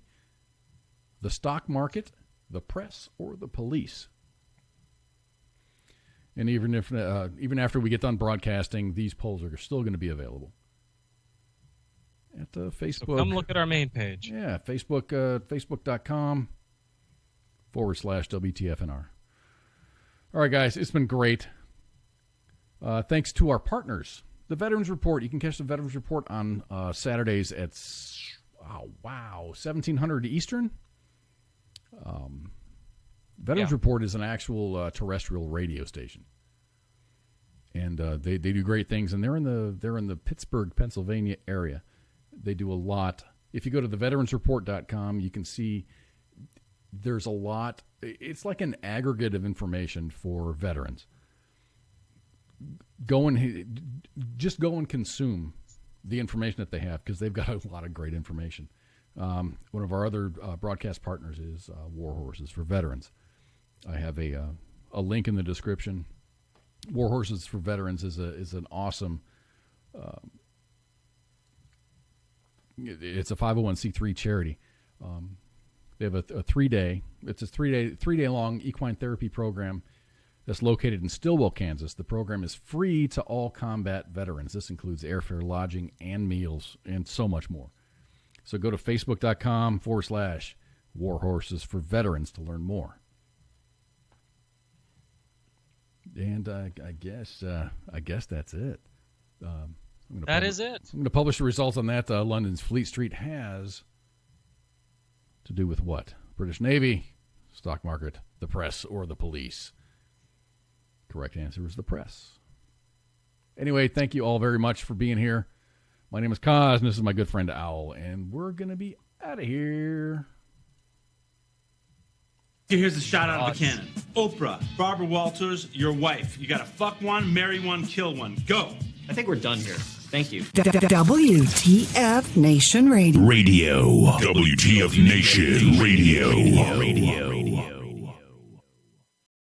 the stock market, the press, or the police? And even after we get done broadcasting, these polls are still going to be available at Facebook. So come look at our main page. Yeah, Facebook.com/WTFNR. All right, guys, it's been great. Thanks to our partners. The Veterans Report. You can catch the Veterans Report on Saturdays at 1700 Eastern. Veterans Report is an actual terrestrial radio station, and they do great things. And they're in the Pittsburgh, Pennsylvania area. They do a lot. If you go to theveteransreport.com, you can see there's a lot. It's like an aggregate of information for veterans. Just go and consume the information that they have, because they've got a lot of great information. One of our other broadcast partners is War Horses for Veterans. I have a link in the description. War Horses for Veterans is an awesome. It's a 501c3 charity. They have a 3-day. It's a three day long equine therapy program that's located in Stillwell, Kansas. The program is free to all combat veterans. This includes airfare, lodging, and meals, and so much more. So go to Facebook.com/War Horses for Veterans to learn more. And I guess that's it. That is it. I'm going to publish the results on that. London's Fleet Street has to do with what? British Navy, stock market, the press, or the police? Correct answer is the press. Anyway, thank you all very much for being here. My name is Kaz, and this is my good friend Owl, and we're going to be out of here. Here's a shot out of the cannon. Oprah, Barbara Walters, your wife. You got to fuck one, marry one, kill one. Go. I think we're done here. Thank you. WTF Nation Radio. WTF Nation Radio.